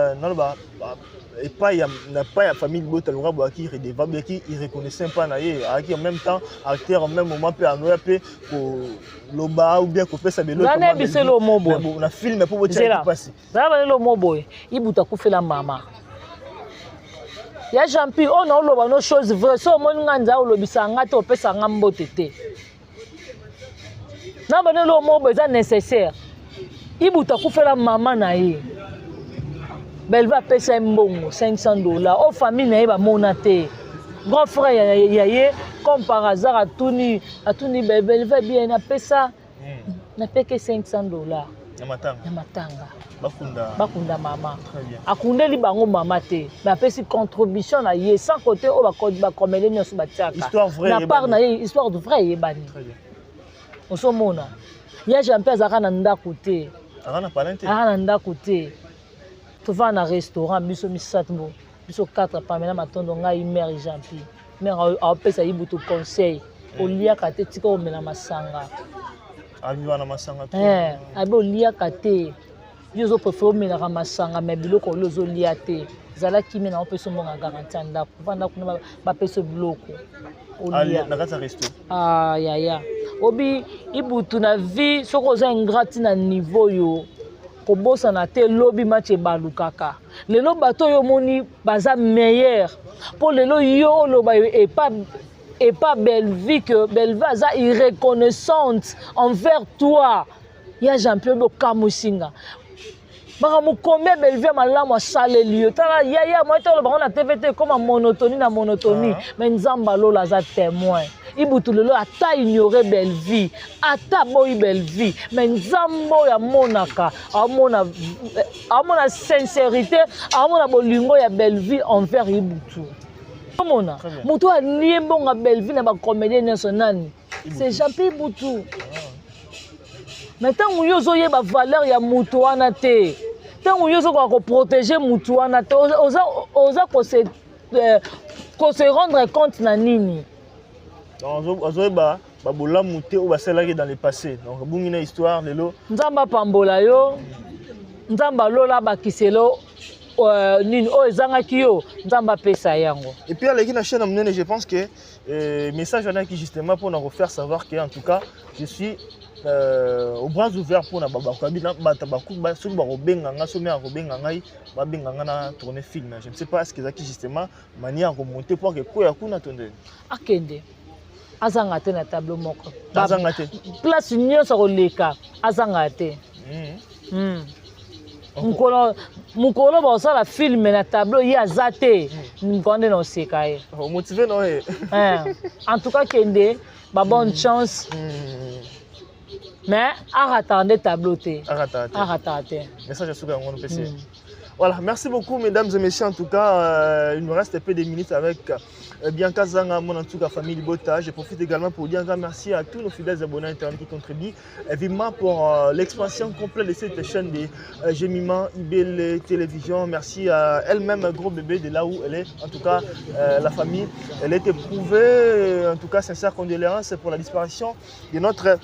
[SPEAKER 2] et pas il n'a pas la famille de Botalora qui redevable qui il reconnaissait pas naïe qui en même temps acteur en même moment peut en peut pour loba ou bien qu'on fait ça de l'autre on a filmé pour vous passer
[SPEAKER 1] ça va le moboy il buta ku fait la maman ya Jean-Pierre on a loba no chose vraie so mo nganza o lobisa ngate opesa ngambo tete na bana lo moboy ça nécessaire il buta ku fait la maman naïe Belleville apesa mbongo $500 au famille na ye ba monate grand frère yaye comme par hasard atuni Belleville bien apesa na peke $500
[SPEAKER 2] na matanga
[SPEAKER 1] bakunda mama akundeli bango mama te mais apesi contribution na ye sans côté o ba komele nyoso batiaka na part na ye histoire de vrai yebani osomona ya Jean-Pierre azaka na ndako te na ndako te tu vas na restaurant biso misatmo biso 4 pamela matondo ngai mère Jean-Pierre mère apesa yibutu conseil oliaka te tika omela masanga
[SPEAKER 2] abiwa na masanga to
[SPEAKER 1] abe oliaka te yo zo préfère omelaka masanga mais biloko oli ozolia te zalaki me na opesa mbongo garanti ya ndako vanda kuna bapesa biloko olia
[SPEAKER 2] na kati ya resto
[SPEAKER 1] yaya obi ibutu na vie soki oza ingrati na niveau yo kobosana te lobi match ebalukaka lelo bato oyo omoni baza meilleur mpo lelo yo oloba yo et pas Bellevie que Bellevie aza irreconnaissante envers toi ya Jean-Pierre Bokamusinga bakamu combien Bellevie malamu asaleli yo tala yaya moi tolo bango na TVT comme monotonie na monotonie mais nzamba lola aza témoin ibutu lelo ata ignorer Bellevie ata boyi Bellevie mais nzambo ya monaka amona sincérité amona bolingo ya Bellevie envers ibutu mona mutu alie mbonga Bellevie na bacomédien nyonso nani c'est Jean-Pierre Ibutu mais ntango yo ozoyeba valeur ya mutu wana te ntango yo ozokoka koprotege mutu wana te oza kose rendre compte na nini
[SPEAKER 2] ozoyeba babolamu te oyo basalaki dans le passé donc bungi na histoire lelo
[SPEAKER 1] nzambe apambola yo nzambe alola bakiselo nini oyo ezangaki yo nzambe apesa yango
[SPEAKER 2] et puis aleki na chaîne ya monene je pense que message wana ki justement pour nous faire savoir que en tout cas je suis au bras ouvert pour na babakobi na bata bakuba soki bakobenga nga soki mea kobenga ngai babenga nga na tourner film je ne sais pas est-ce que ezaki justement manière ya komonte po akekoya kuna tondeni
[SPEAKER 1] akende azanga te na tableau moko
[SPEAKER 2] azanga te
[SPEAKER 1] place nyonso koleka azanga te mukolo basala filme na tableau ye aza te nkonde na oseka ye
[SPEAKER 2] motive no ye
[SPEAKER 1] en tout cas kende babonne chance mais aratande tableau te aratate
[SPEAKER 2] message à souka ngono PC. Voilà, merci beaucoup mesdames et messieurs. En tout cas, il nous reste un peu de minutes avec Bianca Zanga, mon en tout cas famille Bota. Je profite également pour dire un grand merci à tous nos fidèles abonnés internet qui contribuent vivement pour l'expansion complète de cette chaîne de Jemima IBL Télévision. Merci à elle-même, gros bébé, de là où elle est. En tout cas, la famille, elle est éprouvée. En tout cas, sincère condoléances pour la disparition de notre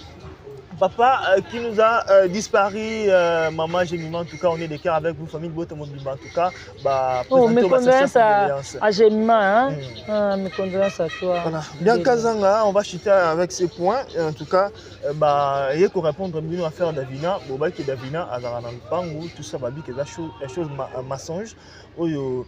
[SPEAKER 2] papa qui nous a disparu, maman Jemima, en tout cas on est de cœur avec vous, famille Bota Mobimba, en tout cas,
[SPEAKER 1] mes condoléances à Jemima, hein? Mes condoléances à toi.
[SPEAKER 2] Voilà. Bien Kazanga, on va chuter avec ces points, en tout cas, il y a qu'on répondre à l'affaire Davina, que Davina a Pangu, tout ça, babi, que des choses mensonges, oyo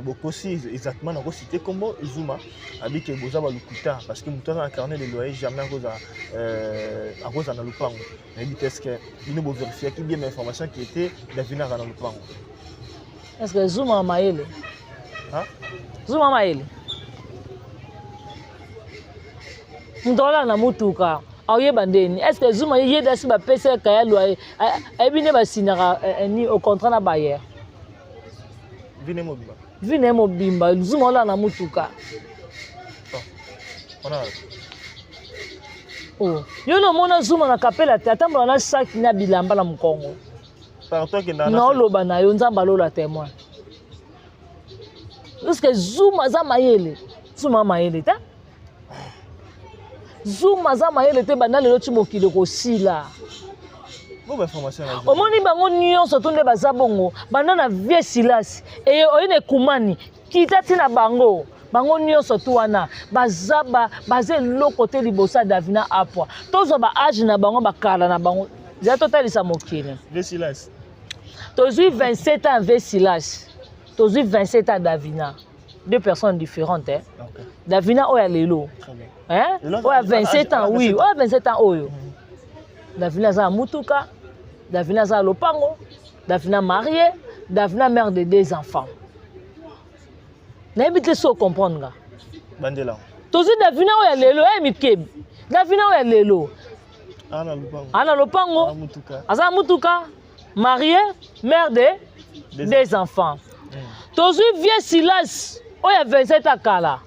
[SPEAKER 2] bokosi exactement na cité comme Zuma, habite Bozaba Lukuta, parce que nous avons incarné le loyer jamais à cause dans le pango. Mais est-ce que nous devons vérifier qu'il y a une information qui était Davina dans le pango?
[SPEAKER 1] Est-ce que Zuma Maël? Zuma Maël. Ndola na mutuka. Aouye bandeni. Est-ce que Zuma yé dasi ba pesa kaya loyer? Ebine ba sinara ni au contrat na bailleur.
[SPEAKER 2] Vine mobimba.
[SPEAKER 1] Vine mobimba. Zuma la na mutuka. Oh, yo no mona Zuma na kapela te atambola na saki na bilamba na Mukongo.
[SPEAKER 2] Par toi que na
[SPEAKER 1] loba na yo nzamba lola témoin. Parce que Zuma za mayele. Zuma mayele ta? Zuma za mayele te bana lelo ti mokili ko sila.
[SPEAKER 2] Bonne information là.
[SPEAKER 1] Omoni bango nyonso tonde baza bongo bana na vie silasi e oyine kumani kita tina bango. Bango nyonso tu wana baze loko te libosa Davina apwa tozo ba age na bango bakala na bango za totalisa mokili
[SPEAKER 2] Vesilas
[SPEAKER 1] tozui 27 ans Vesilas tozui 27 ans Davina, deux personnes différentes hein. Okay. Davina oya lelo hein oya 27 ans oui oya 27 ans oyo Davina za mutuka Davina za lopango Davina mariée Davina mère de 2 enfants. N'habite so comprendre.
[SPEAKER 2] Bandela.
[SPEAKER 1] Tozi Davina oya lelo mikebi. Davina oya lelo.
[SPEAKER 2] Ana lupango.
[SPEAKER 1] Ana lopango. Aza mutuka. Marié, mère de 2 enfants. Tozi vieux Silas oya 27 akala.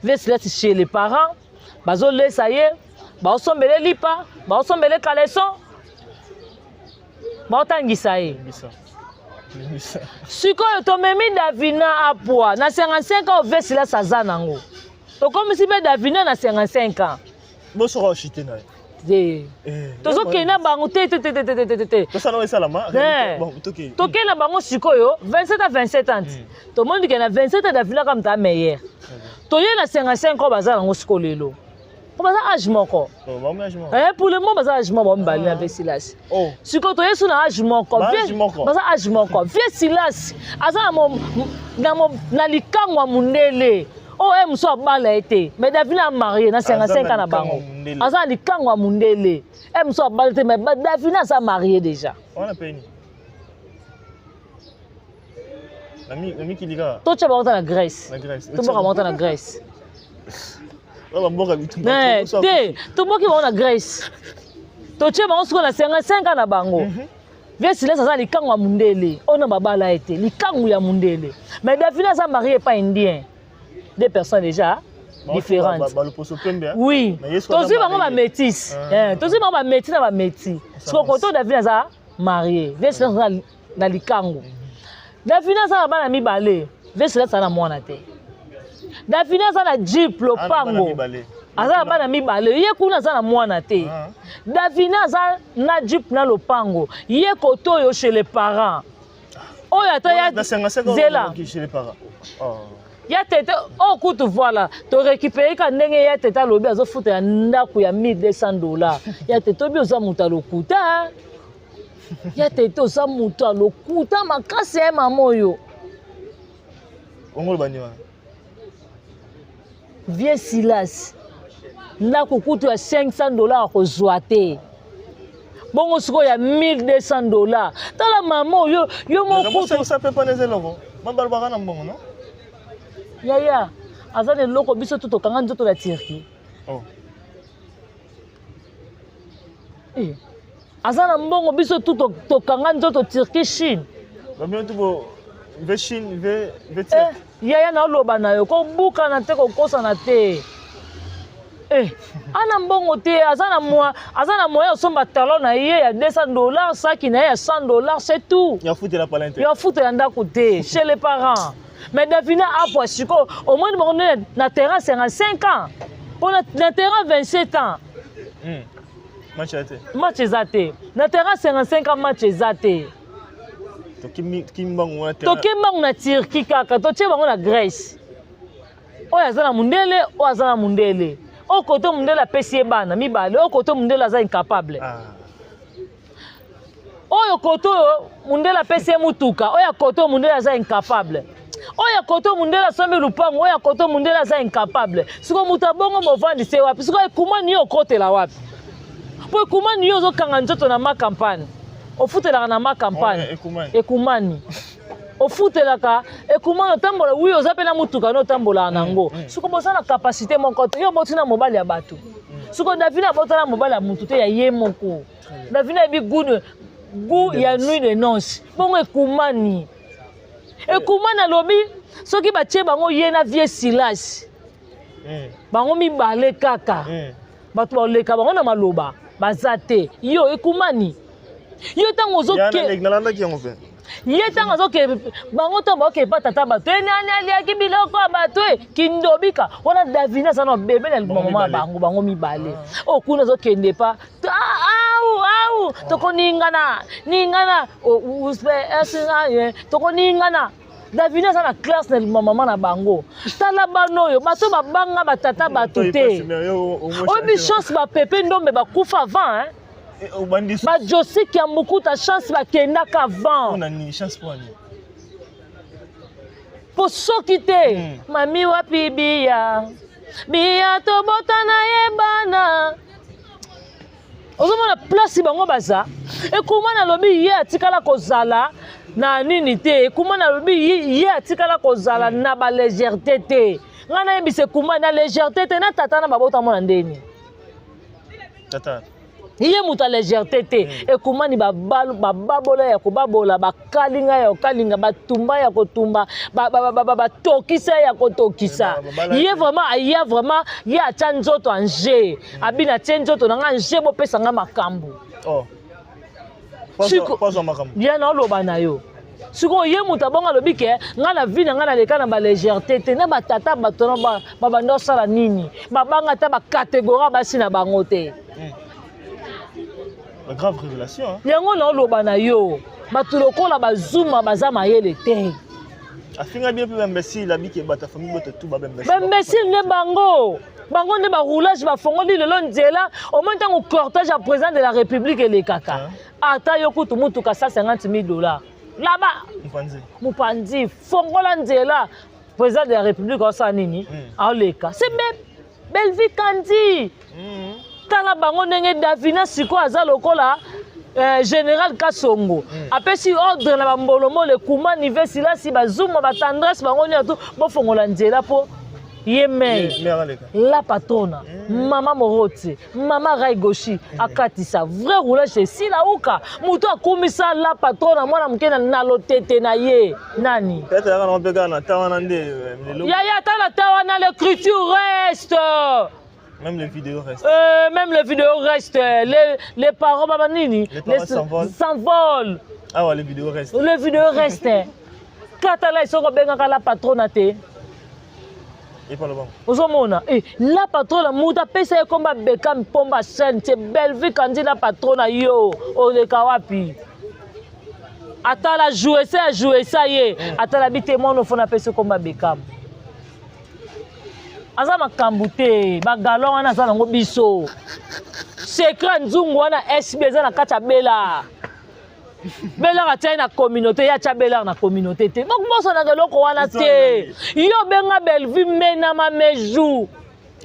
[SPEAKER 1] Vieux Silas chez les parents. Bazo lesa ye. Ba osombele lipa, ba osombele kaleson. Ba otangisa ye. Sikoyo tomemi Davina apwa na 55 ans Vesilas aza nango. To comme si be Davina na 55 ans.
[SPEAKER 2] Bon sera chité na.
[SPEAKER 1] Tozo kena bango te.
[SPEAKER 2] To ça non ça la ma.
[SPEAKER 1] Bon, to kena bango sikoyo 27 à 27 ans. To monde que na 27 ans Davina comme ta meilleur. To ye na 55 ans bazala ngo sikolelo. Ko baza âge moko. Pour le moment baza âge moko mbali na Silas. Siko to yesu na âge moko. Baza âge moko. Vie Silas azala na likangwa mundele. Oh, elle soit balayée. Mais Davina a marié, na 55 ans na bango. Azan li kangwa mundele. Elle soit balayée, mais Davina s'est marié déjà.
[SPEAKER 2] On a payé. L'ami qui liga.
[SPEAKER 1] Toi tu vas monter en Grèce.
[SPEAKER 2] La Grèce.
[SPEAKER 1] Tout le monde va monter en Grèce.
[SPEAKER 2] On va monter en
[SPEAKER 1] Grèce. Tout le monde qui va en Grèce. Toi tu vas monter en 55 ans na bango. Viens silence azan li kangwa mundele. On a balayée. Li kangwa ya mundele. Mais Davina s'est marié pas indien. Des personnes déjà différentes. Oui. Tous bango ba métis. Tous bango ba métis na ba métis. Parce que quand Davina za marié, vese na likango. Davina za na bana mibale, vese na na mwana te. Davina za na jeep lopango. Aza na bana mibale, ye kuna za na mwana te. Davina za na jeep na lopango, ye koto yo chez les parents. Oh ya ta ya zela
[SPEAKER 2] chez les parents. Oh.
[SPEAKER 1] Ya tete o kutu voilà to récupérer ka ndenge ya tete lobi azo futa ya ndako ya $1200 ya tete obi oza muta lokuta ya tete oza muta lokuta makasi ya mama yo
[SPEAKER 2] ongolo baniwa
[SPEAKER 1] Vie Silas ndako kutu ya $500 kozwa te bongo siko ya $1200 tala mama yo mo kutu
[SPEAKER 2] ça peut pas les eloko mabalbaka na mbongo non.
[SPEAKER 1] Yaya, azan le loko biso tout okanga nzoto la Turquie.
[SPEAKER 2] Oh.
[SPEAKER 1] Azan mbongo biso tout okanga nzoto Turquie Chine.
[SPEAKER 2] Ba bien tout ve Chine ve
[SPEAKER 1] Yaya na loba na yo ko buka na te ko kosa na te. Ana mbongo te azana moya somba talon na ye ya $200 saki na ya $100 c'est tout.
[SPEAKER 2] Ya foutre la palante.
[SPEAKER 1] Ya foutre la ndako te chez les parents. Mais Davina a pour Chico, au moins na terrain 55 ans. Pour na terrain 27 ans. Match ezate. Na terrain 55 ans match ezate.
[SPEAKER 2] To kimbango na
[SPEAKER 1] terrain. To kimbango na Turquie kaka, to tie bango na Grèce. Oya zana mundele, oya zana mundele. O koto mundele apesi bana mibale, o koto mundele aza incapable. Oyo koto mundele apesi mutuka, oya koto mundele aza incapable. Oya koto mundela sombe lupango, oya koto mundela za incapable. Siko mutabongo movandi se wapi? Siko ekumani yo kote la wapi? Po ekumani yo zo kanga nzoto na ma campagne. Ofutela na ma campagne. Ekumani. Ofutela ekumani tambola wi ozapela mutuka no tambola nango. Siko bosana capacité mon kote yo botina mobali ya batu. Siko Davina botana mobali ya mutu te ya ye moko. Davina bi gu ya nuit de noces. Bongo ekumani. Ekumani alobi soki batie bango ye na Vie Silas. Bango mibale kaka. Bato baleka bango na maloba bazate. Yo ekumani. Yo tango zoke. Ye tango zoke bango tomba ke pa tata bato. Nani aliaki biloko bato kindobika. Wana Davina sana bebe na mama bango mibale. O kuna zokende pa. Au toko ningana uspe esina toko ningana Davina sana classe na maman na bango tala bano yo bato babanga batata bato te obi chance ba pepe ndombe ba kufa avant ba Josi ki amukuta chance ba kenda ka avant
[SPEAKER 2] on a ni chance pour ani
[SPEAKER 1] po soki te mami wapi biya to botana yebana ozomona place bango baza ekumana lobi ye atikala kozala na nini te ekumana lobi ye atikala kozala na ba légèreté te ngana yebise kumana légèreté te na tata na babota mona ndeni
[SPEAKER 2] tata
[SPEAKER 1] Iye muta légèreté te ekumani bababola ya kobabola bakalinga ya kokalinga batumba ya kotumba batokisa ya kotokisa iye vraiment ye atia nzoto anje abina tie nzoto nanga anje bopesa nga makambo
[SPEAKER 2] oh
[SPEAKER 1] pas makambo ye na oloba na yo siko ye muta bonga lobike ngana vie ngana leka na ba légèreté te na batata batona ba bando sala nini babanga ta ba catégorie basi na bango te
[SPEAKER 2] la grave révélation hein
[SPEAKER 1] yango na loba na yo batu lokola bazuma baza mayele te
[SPEAKER 2] afinga bien peu imbécile abike bata famille bote tout ba imbécile
[SPEAKER 1] imbécile ne bango bango nde ba roulage ba fongoli lelo nzela au moins tant au cortège à président de la République et les kaka ata yo kutu mutuka $150,000 là-bas mupanzi fongola nzela président de la République osa nini aoleka c'est belle vie kandi tala bango ndenge Davina siko aza lokola général Kasongo apesi ordre na bambolomo le kuma nive silasi bazuma ba tendresse bango ni atu bo fongola nzela po Yemei, la patrona, maman Moroti, maman Raigoshi, akatisa, vrai roulage chez Silaouka, Mouto a commis ça la patrona, moi la mkena na lotete na ye, nani.
[SPEAKER 2] Peut-être on peut gagner tawanande.
[SPEAKER 1] Yaya tala tawana l'écriture reste.
[SPEAKER 2] Même les vidéos restent.
[SPEAKER 1] Même les vidéos restent. Les parents babanini,
[SPEAKER 2] les s'envolent. Ah ouais, les vidéos restent.
[SPEAKER 1] Les vidéos restent. Katala ils sont benga la patrona te.
[SPEAKER 2] Et pas le bon.
[SPEAKER 1] Ozomona la patronne muta pesa komba beka mpomba chaîne c'est belle vie quand la patronne yo oleka wapi ata la jouer ça ye ata la bitémoin no fona pesa komba beka aza makambute ba galon wana za nango biso secret nzungu wana SB za na kacha bela Bela atia na communauté ya tia bela na communauté te donc boso na geloko wana te yo benga belle vie mena ma meju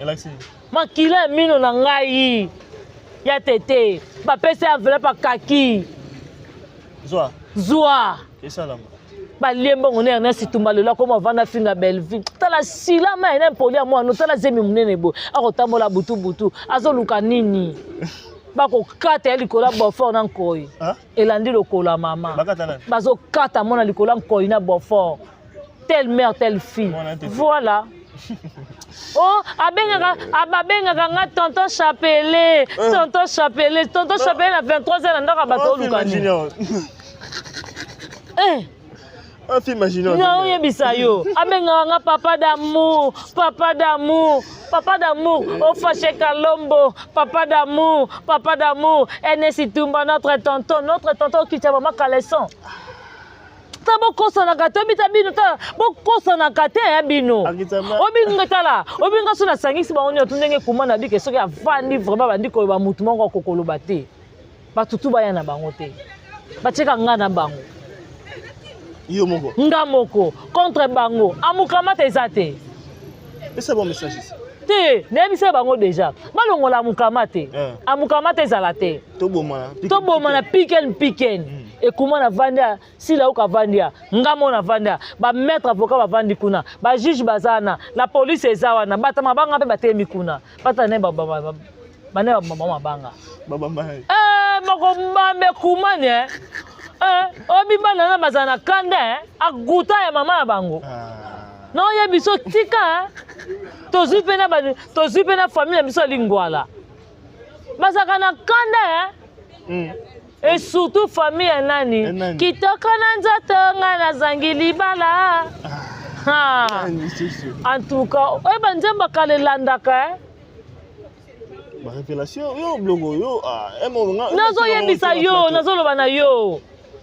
[SPEAKER 2] Alexis
[SPEAKER 1] makila mino na ngai ya tete ba pesa enveloppe kaki zoa
[SPEAKER 2] et ça là
[SPEAKER 1] ba lembo ngone Ernest Tumbalela comme vanda finga belle vie tala sila ma ene polia moi no tala zemi munene bo akotambola butu azoluka nini bako kata likola bofort na nkoi elandi lokola mama bazo kata mona likola nkoi na bofort telle mère telle fille voilà oh abenga nga tonton Chapelé tonton Chapelé na 23 ans ndaka bato lukani
[SPEAKER 2] imaginons.
[SPEAKER 1] Non, yebisayo. Abenga nga papa d'amour. Au fâché Kalombo. Papa d'amour. Ernest Tumba, notre tonton qui t'a maman Caleçon. Ta boko sana kate bita bino ta boko sana kate ya bino. Obinga tala. Obinga sona sangisi ba onyo tundenge kumana bike soki avandi vraiment bandi ko ba mutu mongo kokolo bate. Ba tutu ba yana bango te. Ba cheka nga na bango. Ngamoko contre bango amukamata ezate
[SPEAKER 2] c'est bon message ici
[SPEAKER 1] te nebisa bango déjà balongola amukamate amukamata ezalate to bomana piken et comment na vandia sila uka vandia ngamo na vandia ba maître avocat ba vandi kuna ba juge bazana la police ezawana bata mabanga pe batemi kuna bata ne baba mabanga makomba kumane obimba na bazana kanda aguta ya mama na bango non ya biso tika tozupe na famille biso lingwala bazaka na kanda et surtout famille nani kitoka na nzoto nga na zangi libala en tout cas banzemba kale landaka
[SPEAKER 2] ma révélation yo blogo yo
[SPEAKER 1] nazo yebisa yo nazo loba na yo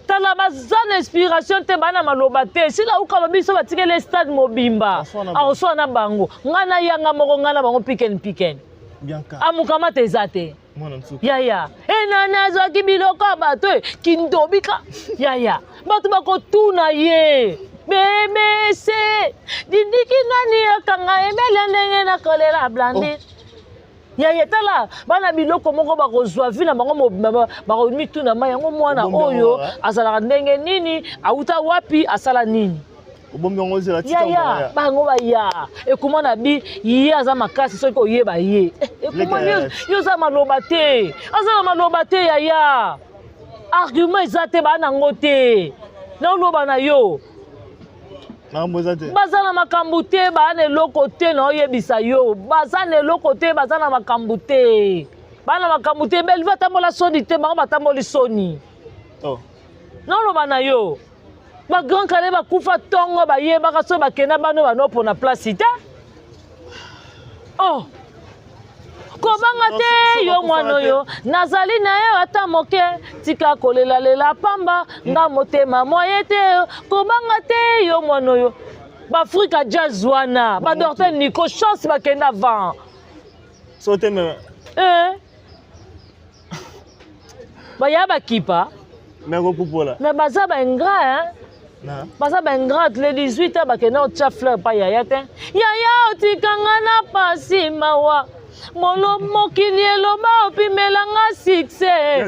[SPEAKER 1] tala bazana inspiration te bana maloba te sila ukalo biso batikele stade mobimba aoswa na bango ngana yanga moko ngana bango piken
[SPEAKER 2] bianca
[SPEAKER 1] amukama tezate yaya enana zwaki biloko bato kindobika yaya bato bakotuna ye bebese dindiki nani akanga emele ndenge na kolela blandi yaya tala bana biloko moko bakozwa vina bango bakomituna mai yango mwana oyo azalaka ndenge nini auta wapi asala nini yaya bango baya ekomana bi ye aza makasi soki oyeba ye ekomana yo aza maloba te azala maloba te yaya argument eza te bana yango te naoloba na yo baza na makambo te bana eloko te na oyebisa yo baza na eloko te baza na makambo te bana makambo te beliva atambola soni te bango batamboli soni naoloba na yo ba grand kale ba kufa tongo ba yebaka so ba kena bano bano pona place ita. Oh. Kobanga te yo mwana yo nazali na yo ata moke tika kolela lela pamba nga motema moye te kobanga te yo mwana yo ba Afrika jazz wana ba docteur Nico chance ba kenda van
[SPEAKER 2] sauter mais
[SPEAKER 1] ba ya ba kipa
[SPEAKER 2] mais repopola
[SPEAKER 1] mais baza ba ingrat hein baza ba ingrat le 18 ba kenda o tia fleur pa yaya te yaya otikanga na pasi mawa molo mokili eloba opimelanga succès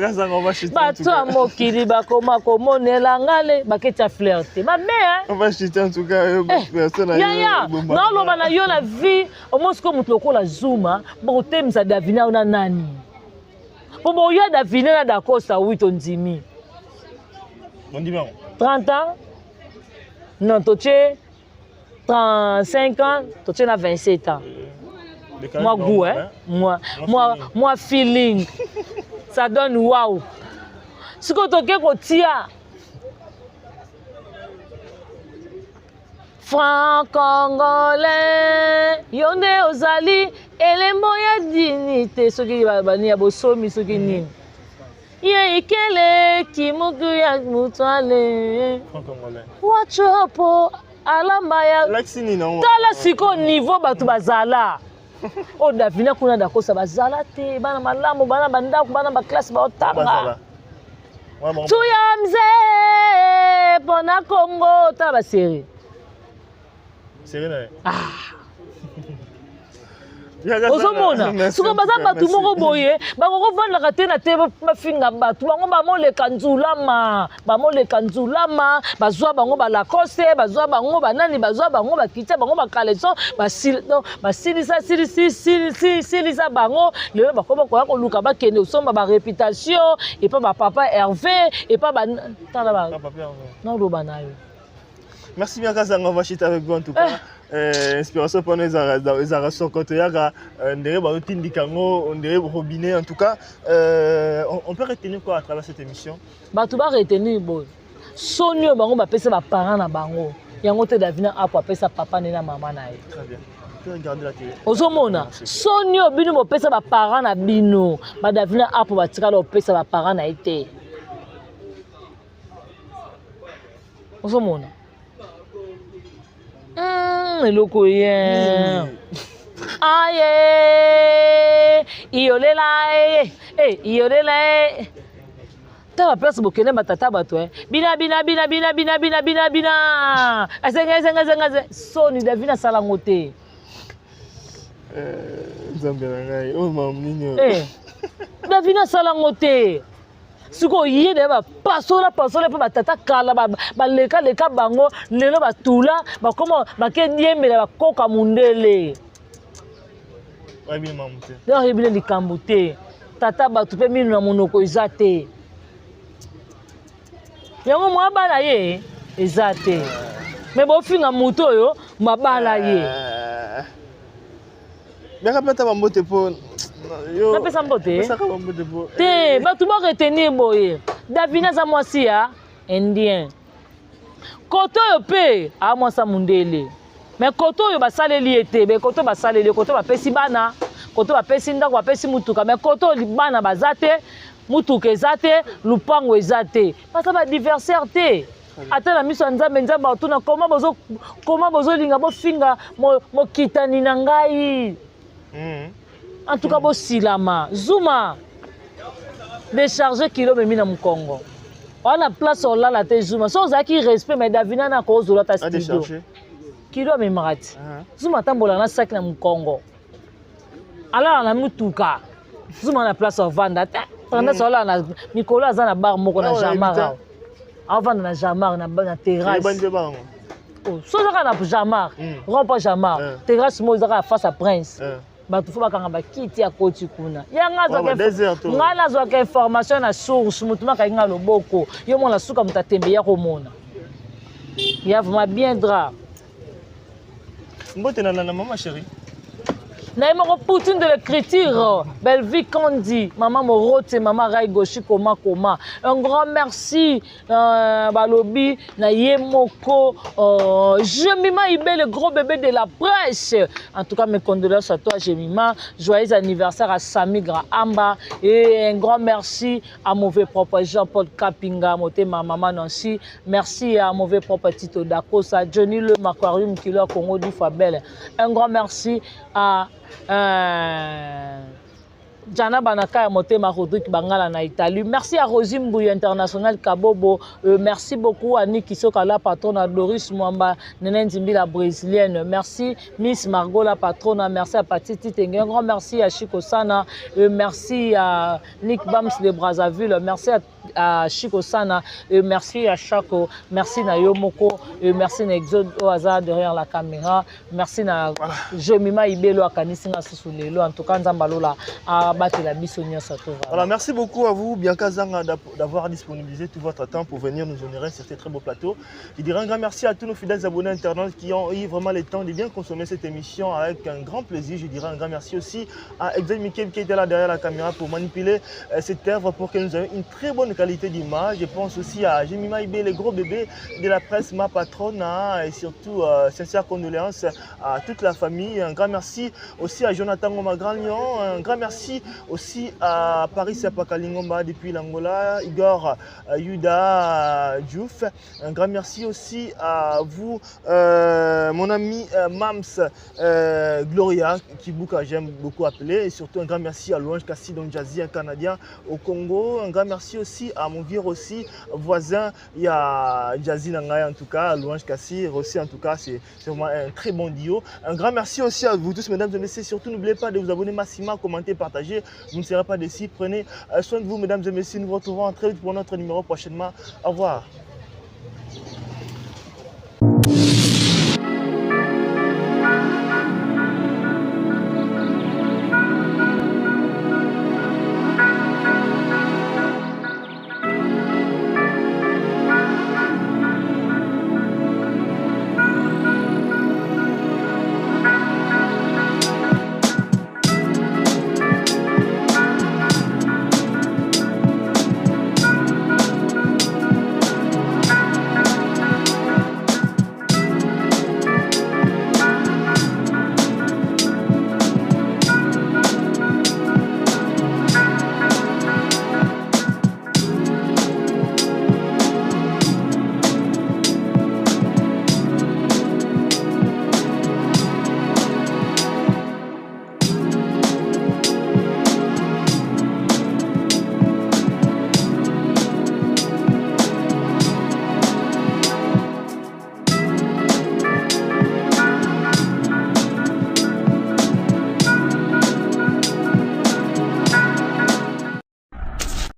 [SPEAKER 1] bato ya mokili bakoma komonela ngale baketya fleur te mabe
[SPEAKER 2] on va chuter en tout cas personne
[SPEAKER 1] yaya naoloba na yo na vie omosiko moto lokola Zuma bokotemisa Davina ona nani po boya Davina na dakosa 8 ondimi 30 ans non totie 35 ans totie na 27 ans moi goût hein moi feeling ça donne waouh ce que toke kotia franc congolais yonde ozali elembo ya dignité soki bani ya bosomi soki nini ye ikele kimuku ya mutwale
[SPEAKER 2] franc congolais
[SPEAKER 1] wachopo alamba ya tala siko niveau bato bazala o Davina kuna dakosa bazala te bana malamu bana bandako bana ba classe ba otanga tuya mze pona Congo ta ba série ozomona suka baza bato moko boye bakokovandaka te na te bafinga bato bango bamoleka nzulama bazwa bango balacoste bazwa bango banani bazwa bango bakitia bango bakaleson basilisa bango lelo bakoma koya koluka bakende osomba baréputation epa bapapa Hervé epa noloba na yo.
[SPEAKER 2] Merci bien Kazanga, on va chiter avec vous en tout cas. Inspiration pour nous, les arrations quand il y a des routines on dirait robinet en tout cas. On peut retenir quoi à travers cette émission?
[SPEAKER 1] Bah tu vas retenir bon. Sonio bango ba pesa ba parents na bango. Yango te Davina apo pesa papa na maman na ye.
[SPEAKER 2] Très bien. Tu regardes la télé.
[SPEAKER 1] Ozomona. Sonio bino ba pesa ba parents na bino. Ba Davina apo ba tika lo pesa ba parents na été. Ozomona. Eloko ye aye iolela ta place bokene batata bato bina asenga soni Davina salango te
[SPEAKER 2] Nzambe na ngai o maminyo
[SPEAKER 1] Davina salango te siko yede ba pasola pe batata kala baleka bango lelo batula bakoma bakeniembela bakoka mundele
[SPEAKER 2] bien mamute
[SPEAKER 1] donc ebile likambo te tata batu pe minu na monoko eza te yango mwabala ye eza te me bofinga moto oyo mabala ye
[SPEAKER 2] Bien peta bambote po yo
[SPEAKER 1] napesa mbote te bato ba retenir boye Davina za mwasi ya indien koto yo pe a mwasa mundele mais koto yo basaleli ete be koto basaleli koto bapesi bana koto bapesi ndako bapesi mutuka mais koto bana bazate mutuka ezate lupango ezate pasa ba diversaire te ata na miso nzambe otuna koma bozolinga bofinga mokitani na ngai. En tout cas, Silama, Zuma, décharger kilo memi na Mkongo. On a place on la te Zuma. So za ki respect mais Davina na ko zola ta studio. Kilo memi marati. Zuma tambola na sac na Mkongo. Ala na mutuka. Zuma na place on vanda. Pendant ça là na Nicolas za na bar moko na Jamar. Avant na Jamar na terrasse. Oh, so za na Jamar. Rond pas Jamar. Terrasse mo za face à Prince. Bato fo bakanga bakiti ya koti kuna yanga azwaka information na source mutu makainga loboko yo mona suka mutatembe ya komona ya vraiment bien drap
[SPEAKER 2] mbote na maman chérie
[SPEAKER 1] Naïmoko Poutine de l'écriture, belle vie Kandi, maman Morote, maman Rai Goshi Koma. Un grand merci, Balobi, Nayemoko, Jemima Ibé, le gros bébé de la presse. En tout cas, mes condoléances à toi, Jemima. Joyeux anniversaire à Sami Grahamba. Et un grand merci à mauvais propre Jean-Paul Kapinga, ma maman Nancy. Merci à mauvais propre Tito Dakosa, Johnny Le Aquarium Killer Congo du Fabel. Un grand merci à Jana Banaka Motema Rodrigue Bangala na Italie. Merci à Rosim Bouy International Kabobo. Merci beaucoup à Niki Soka, la patronne, à Doris Mwamba, Nenen Zimbi la brésilienne. Merci Miss Margot la patronne. Merci à Patiti Tengue. Un grand merci à Chico Sana. Merci à Nick Bams de Brazzaville. Merci à Chico Sana. Merci à Chaco. Merci à Yomoko. Merci à Exode au hasard derrière la caméra. Merci à Jemima Ibelo à Kanisinga Sousoulelo. En tout cas, Nzambalola à
[SPEAKER 2] voilà, merci beaucoup à vous, Bianca Zanga, d'avoir disponibilisé tout votre temps pour venir nous honorer sur ce très beau plateau. Je dirais un grand merci à tous nos fidèles abonnés internautes qui ont eu vraiment le temps de bien consommer cette émission avec un grand plaisir. Je dirais un grand merci aussi à Exode Mikem qui était là derrière la caméra pour manipuler cette œuvre pour que nous ayons une très bonne qualité d'image. Je pense aussi à Jemima Ibé, le gros bébé de la presse, ma patronne, et surtout sincères condoléances à toute la famille. Un grand merci aussi à Jonathan Ngoma Grand Lion. Un grand merci aussi à Paris Sepakalingomba depuis l'Angola, Igor Yuda Diouf. Un grand merci aussi à vous, mon ami Mams Gloria Kibuka, j'aime beaucoup appeler. Et surtout un grand merci à Louange Kassi, donc Jazzy, un Canadien au Congo. Un grand merci aussi à mon vieux aussi voisin, il y a Jazzy Nangaï en tout cas, Louange Kassi, Rossi en tout cas, c'est vraiment un très bon duo. Un grand merci aussi à vous tous, mesdames et messieurs. Surtout n'oubliez pas de vous abonner massivement, commenter, partager. Vous ne serez pas déçus. Prenez soin de vous, mesdames et messieurs. Nous vous retrouvons très vite pour notre numéro prochainement. Au revoir.